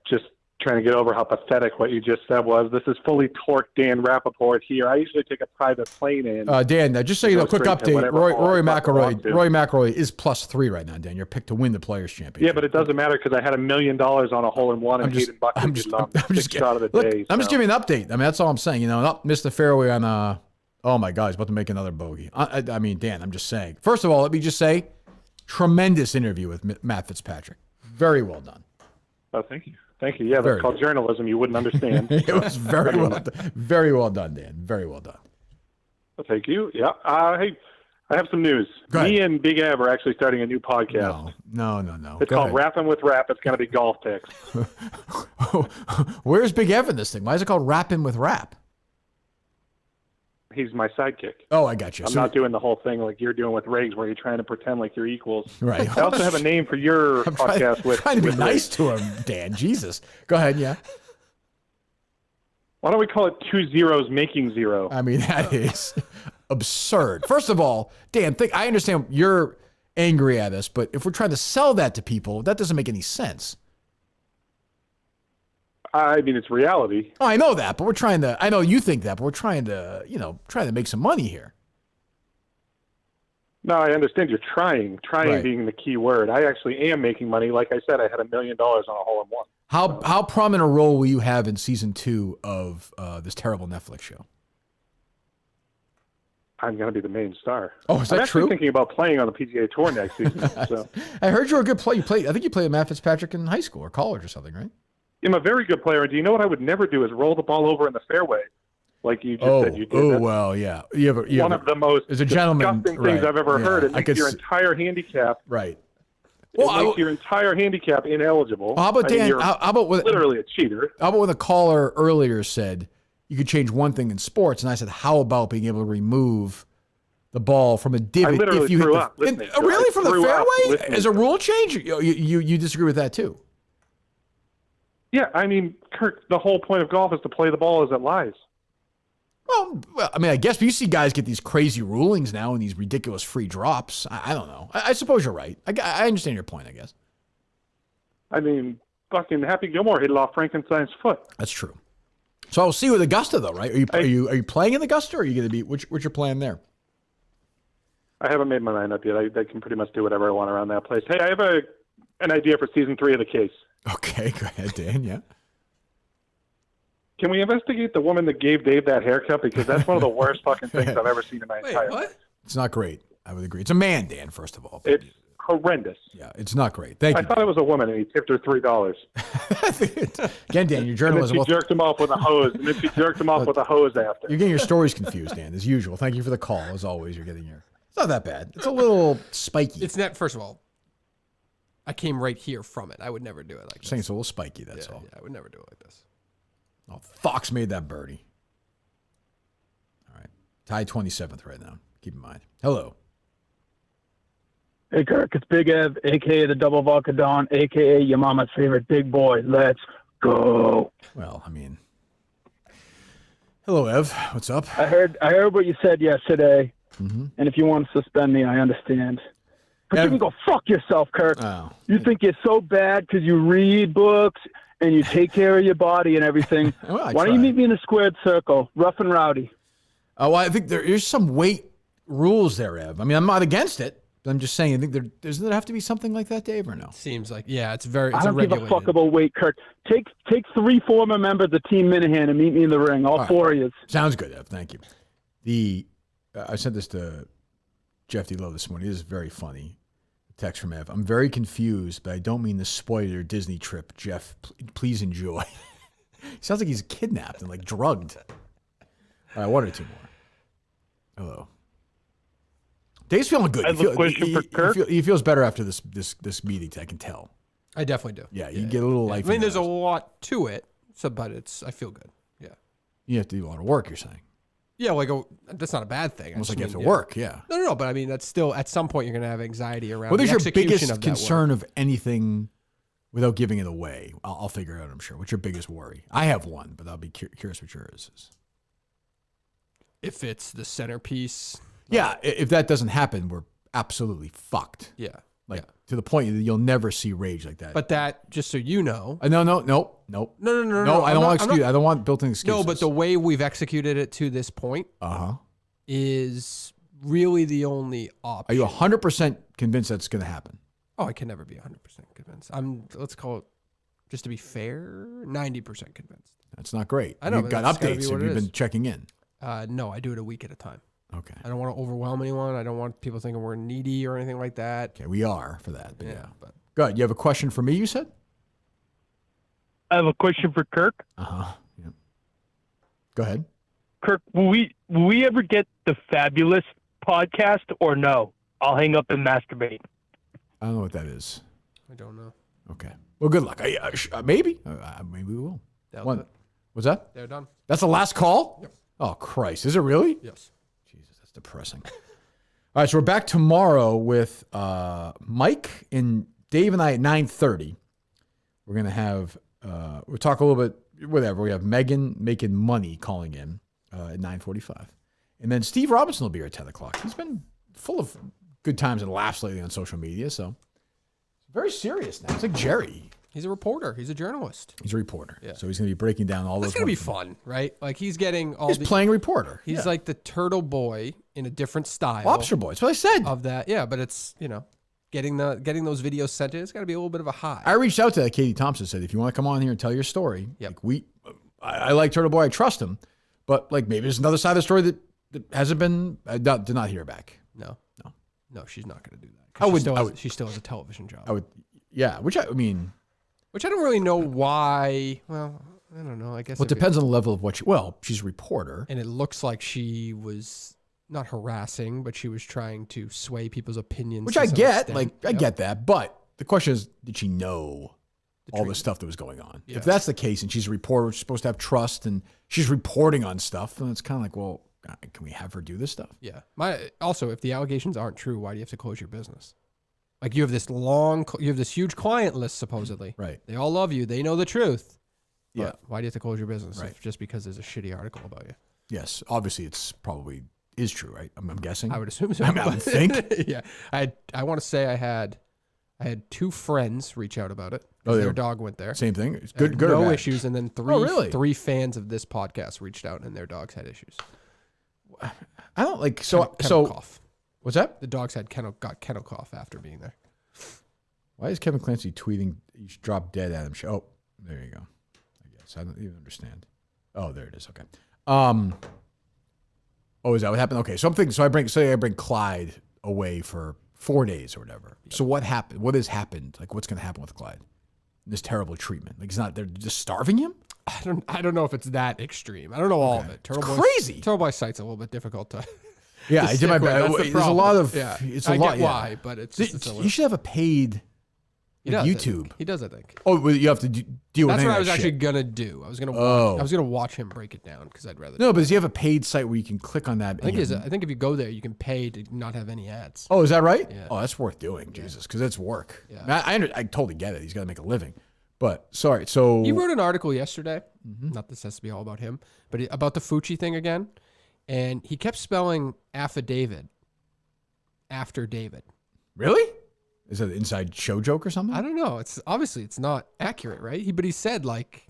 just trying to get over how pathetic what you just said was. This is fully torqued Dan Rappaport here. I usually take a private plane in. Dan, just so you know, quick update. Rory McIlroy is +3 right now, Dan. You're picked to win the Players' Championship. Yeah, but it doesn't matter because I had $1 million on a hole-in-one and Hayden Buck I'm just shot of the day. I'm just giving you an update. I mean, that's all I'm saying. Missed the fairway on, oh my God, he's about to make another bogey. I mean, Dan, I'm just saying. First of all, let me just say, tremendous interview with Matt Fitzpatrick. Very well done. Oh, thank you. Thank you. Yeah, that's called journalism. You wouldn't understand. It was very well done. Very well done, Dan. Very well done. Well, thank you. Yeah. Hey, I have some news. Me and Big Ev are actually starting a new podcast. No. It's called Rapping with Rap. It's going to be golf picks. Where's Big Ev in this thing? Why is it called Rapping with Rap? He's my sidekick. Oh, I got you. I'm not doing the whole thing like you're doing with Riggs, where you're trying to pretend like you're equals. Right. I also have a name for your podcast with. Trying to be with nice Riggs. to him, Dan. Jesus. Go ahead. Yeah. Why don't we call it 2 zeros making zero? I mean, that is absurd. First of all, Dan, I understand you're angry at us, but if we're trying to sell that to people, that doesn't make any sense. I mean, it's reality. Oh, I know that, but I know you think that, but we're trying to make some money here. No, I understand you're trying. Right. Being the key word. I actually am making money. Like I said, I had $1 million on a hole-in-one. How prominent a role will you have in season 2 of this terrible Netflix show? I'm going to be the main star. Oh, is that I'm actually true? thinking about playing on the PGA Tour next season. So I heard you're a good player. I think you played with Matt Fitzpatrick in high school or college or something, right? I'm a very good player. And do you know what I would never do is roll the ball over in the fairway, like you just said you did. Oh, That's well, yeah. one of the most as a gentleman, disgusting things right, I've ever yeah. heard. It I makes could your s- entire handicap. Right. It makes your entire handicap ineligible. Well, how about I mean, Dan? you're How about with literally a cheater? How about when the caller earlier said you could change one thing in sports, and I said, how about being able to remove the ball from a divot I literally if you threw hit up the listening to it. really I from the threw up fairway listening as to a it. rule change? You disagree with that too? Yeah, I mean, Kirk, the whole point of golf is to play the ball as it lies. Well, I mean, I guess you see guys get these crazy rulings now and these ridiculous free drops. I don't know. I suppose you're right. I understand your point, I guess. I mean, fucking Happy Gilmore hit it off Frankenstein's foot. That's true. So I'll see you at Augusta, though, right? Are you playing in Augusta, or are you going to be? What's your plan there? I haven't made my mind up yet. I can pretty much do whatever I want around that place. Hey, I have an idea for season 3 of The Case. Okay, go ahead, Dan. Yeah. Can we investigate the woman that gave Dave that haircut? Because that's one of the worst fucking things I've ever seen in my entire life. It's not great. I would agree. It's a man, Dan, first of all. It's horrendous. Yeah, it's not great. Thank I you. thought it was a woman, and he tipped her $3. Again, Dan, your And journalism. then she jerked him off with a hose. And then she jerked him off with a hose after. You're getting your stories confused, Dan, as usual. Thank you for the call. As always, you're getting your. It's not that bad. It's a little spiky. It's not. First of all, I came right here from it. I would never do it like this. Saying it's a little spiky. That's all. Yeah, I would never do it like this. Oh, Fox made that birdie. All right, tied 27th right now. Keep in mind. Hello. Hey, Kirk, it's Big Ev, a.k.a. the Double Vodka Don, a.k.a. your mama's favorite big boy. Let's go. Well, I mean, hello, Ev. What's up? I heard what you said yesterday, Mm-hmm. and if you want to suspend me, I understand. But you can go fuck yourself, Kirk. Oh. You think you're so bad because you read books and you take care of your body and everything. Well, Why don't you meet me in a squared circle, rough and rowdy? Oh, well, I think there is some weight rules there, Ev. I mean, I'm not against it. But I'm just saying, I think doesn't there have to be something like that, Dave, or no? Seems like, yeah, it's very. I It's don't give a regulated. fuck about weight, Kirk. Take 3 former members of Team Minahan and meet me in the ring, all 4 of you. Sounds good, Ev. Thank you. I sent this to Jeff D. Lowe this morning. It is very funny. Text from Ev. I'm very confused, but I don't mean to spoil your Disney trip. Jeff, please enjoy. Sounds like he's kidnapped and like drugged. All right, 1 or 2 more. Hello. Dave's feeling good. I have a question for Kirk. He feels better after this meeting. I can tell. I definitely do. Yeah, you get a little life. I mean, in there's your a eyes. lot to it, but I feel good. Yeah. You have to do a lot of work. You're saying. Yeah, that's not a bad thing. Almost I like you just have mean, to work. Yeah. No, but I mean, that's still at some point you're going to have anxiety around. What is the your execution biggest of that concern work. of anything, without giving it away? I'll figure it out. I'm sure. What's your biggest worry? I have one, but I'll be curious what yours is. If it's the centerpiece. Yeah, if that doesn't happen, we're absolutely fucked. Yeah. Like to the point that you'll never see rage like that. But that, just so you know. No. No, I don't want excuse. I don't want built-in excuses. No, but the way we've executed it to this point is really the only option. Are you 100% convinced that's going to happen? Oh, I can never be 100% convinced. Let's call it, just to be fair, 90% convinced. That's not great. I know. You've but got that's gotta updates. be Have what you it been is. checking in? No, I do it a week at a time. Okay. I don't want to overwhelm anyone. I don't want people thinking we're needy or anything like that. Okay, we are for that. But yeah. But go ahead. You have a question for me, you said? I have a question for Kirk. Yeah. Go ahead. Kirk, will we ever get the Fabulous podcast or no? I'll hang up and masturbate. I don't know what that is. I don't know. Okay. Well, good luck. Maybe. Maybe we will. They'll One. do it. What's that? They're done. That's the last call? Yep. Oh, Christ. Is it really? Yes. Jesus, that's depressing. All right, so we're back tomorrow with Mike and Dave and I at 9:30. We're going to have, we'll talk a little bit, whatever. We have Megan making money calling in at 9:45. And then Steve Robinson will be here at 10 o'clock. He's been full of good times and laughs lately on social media, so it's very serious now. It's like Jerry. He's a reporter. He's a journalist. He's a reporter. Yeah. So he's going to be breaking down all those. That's going to be fun, right? Like he's getting all He's playing reporter. He's like the turtle boy in a different style. Lobster boy. That's what I said. Of that. Yeah, but it's, getting those videos sent in, it's got to be a little bit of a high. I reached out to that Katie Thompson, said, if you want to come on here and tell your story, I like Turtle Boy, I trust him, but like maybe there's another side of the story that hasn't been, did not hear back. No, she's not going to do that. She still has a television job. Which I don't really know why. Well, I don't know. I guess it depends on the level of what she's a reporter. And it looks like she was not harassing, but she was trying to sway people's opinions. Which I get. I get that. But the question is, did she know all the stuff that was going on? Yeah. If that's the case and she's a reporter, she's supposed to have trust and she's reporting on stuff, then it's kind of like, well, can we have her do this stuff? Yeah. Also, if the allegations aren't true, why do you have to close your business? Like you have this huge client list, supposedly. Right. They all love you. They know the truth. Yeah. Why do you have to close your business? Right. Just because there's a shitty article about you? Yes. Obviously, it's probably is true, right? I'm guessing. I would assume so. I would think. Yeah. I want to say I had 2 friends reach out about it. Oh, their dog went there. Same thing. It's good. No or bad? issues, and then 3 fans of this podcast reached out, and their dogs had issues. I don't like Kennel cough. What's that? The dogs got kennel cough after being there. Why is Kevin Clancy tweeting? You should drop dead Adam Show. Oh, there you go. I guess I don't even understand. Oh, there it is. Okay. Oh, is that what happened? Okay, so I'm thinking. So I bring Clyde away for 4 days or whatever. Yep. So what happened? What has happened? Like, what's going to happen with Clyde? This terrible treatment. Like, they're just starving him. I don't know if it's that extreme. I don't know all of it. Crazy. Turtle Boy site's a little bit difficult to. Yeah, I did my best. There's a lot of. Yeah, it's a lot. Get why, but it's you should have a paid. YouTube. He does, I think. Oh, well, you have to deal with. That's what I was shit. actually gonna do. I was gonna watch him break it down because I'd rather. No, but does he have a paid site where you can click on that? I think if you go there, you can pay to not have any ads. Oh, is that right? Yeah. Oh, that's worth doing, Jesus, because it's work. Yeah. I totally get it. He's got to make a living. But sorry, so he wrote an article yesterday. Not this has to be all about him, but about the Fucci thing again, and he kept spelling affidavit after David. Really? Is that an inside show joke or something? I don't know. It's obviously it's not accurate, right? But he said like,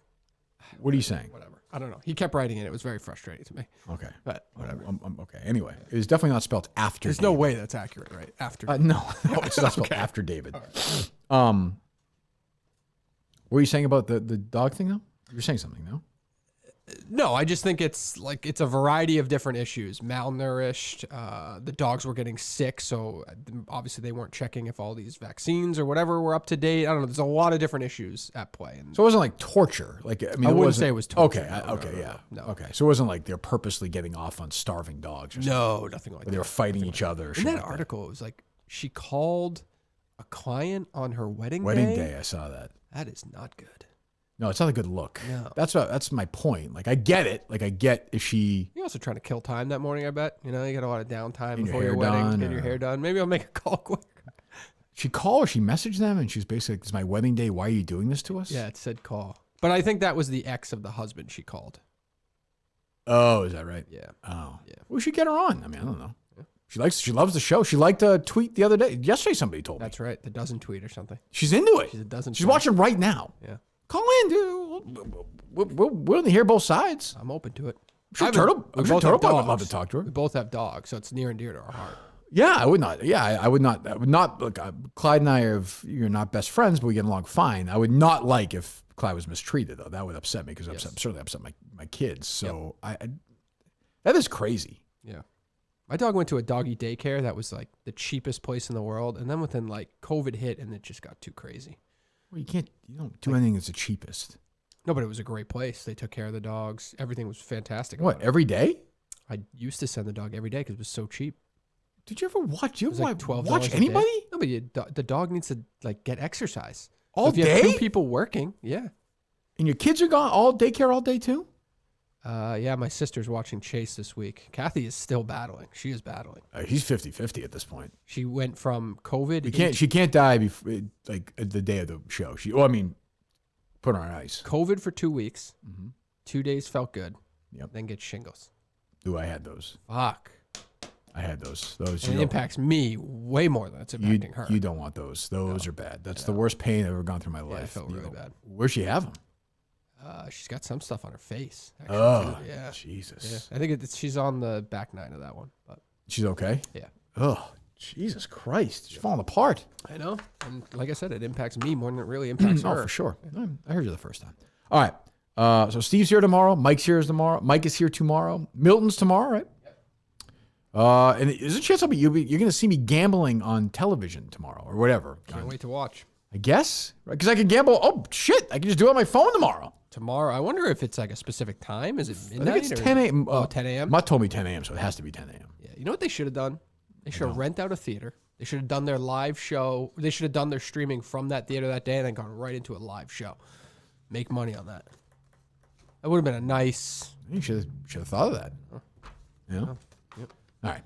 what are you saying? Whatever. I don't know. He kept writing it. It was very frustrating to me. Okay. But whatever. Okay. Anyway, it was definitely not spelled after. There's David. no way that's accurate, right? After. No, it's not spelled after David. Right. What were you saying about the dog thing though? You were saying something, no? No, I just think it's a variety of different issues. Malnourished, the dogs were getting sick, so obviously they weren't checking if all these vaccines or whatever were up to date. I don't know. There's a lot of different issues at play. So it wasn't like torture. Like I mean, I wouldn't say it was torture. Okay. No. Okay. So it wasn't like they're purposely getting off on starving dogs or something. No, nothing like that. They were fighting each other. In that article, it was like she called a client on her wedding day. I saw that. That is not good. No, it's not a good look. No. That's my point. Like I get it. Like I get if she. You're also trying to kill time that morning. I bet you got a lot of downtime before your your wedding. done, Get your hair done. Maybe I'll make a call quick. She called or she messaged them and she's basically like, "It's my wedding day. Why are you doing this to us?" Yeah, it said call, but I think that was the ex of the husband she called. Oh, is that right? Yeah. Oh, yeah. We should get her on. I mean, I don't know. Yeah. She loves the show. She liked a tweet the other day. Yesterday, somebody told me. That's right. The dozen tweet or something. She's into it. She's a dozen. She's watching right now. Yeah. Call in, dude. We'll hear both sides. I'm open to it. I'm sure Turtle Boy would love to talk to her. We both have dogs, so it's near and dear to our heart. Yeah, I would not. Yeah, I would not. I would not. Look, Clyde and I you're not best friends, but we get along fine. I would not like if Clyde was mistreated, though. That would upset me because certainly upset my kids. So that is crazy. Yeah. My dog went to a doggy daycare that was like the cheapest place in the world, and then within like COVID hit, and it just got too crazy. Well, you don't do anything that's the cheapest. No, but it was a great place. They took care of the dogs. Everything was fantastic. What, every day? I used to send the dog every day because it was so cheap. Did you ever watch? You like watch anybody? No, but the dog needs to like get exercise all day. If you have 2 people working, yeah. And your kids are gone all daycare all day too? Yeah, my sister's watching Chase this week. Kathy is still battling. She is battling. He's 50-50 at this point. She went from COVID. She can't die before like the day of the show. Put her on ice. COVID for 2 weeks. Mm-hmm. 2 days felt good. Yep. Then get shingles. Ooh, I had those. Fuck. I had those. And it impacts me way more than it's impacting her. You don't want those. Those are bad. That's the worst pain I've ever gone through my life. I felt really bad. Where'd she have them? She's got some stuff on her face. Actually, oh, too. Yeah. Jesus. Yeah. I think she's on the back 9 of that one. But she's okay? Yeah. Oh, Jesus Christ. She's falling apart. I know. And like I said, it impacts me more than it really impacts her. Oh, for sure. I heard you the first time. All right. So Steve's here tomorrow. Mike's here tomorrow. Mike is here tomorrow. Milton's tomorrow, right? And there's a chance you're going to see me gambling on television tomorrow or whatever. Can't wait to watch. I guess. Because I can gamble. Oh, shit. I can just do it on my phone tomorrow. Tomorrow. I wonder if it's like a specific time. Is it midnight? I think it's 10 a.m. 10 a.m.? Mutt told me 10 a.m., so it has to be 10 a.m. Yeah. You know what they should have done? They should have rent out a theater. They should have done their live show. They should have done their streaming from that theater that day and then gone right into a live show. Make money on that. That would have been a nice... You should have thought of that. Huh. Yeah. Yep. All right.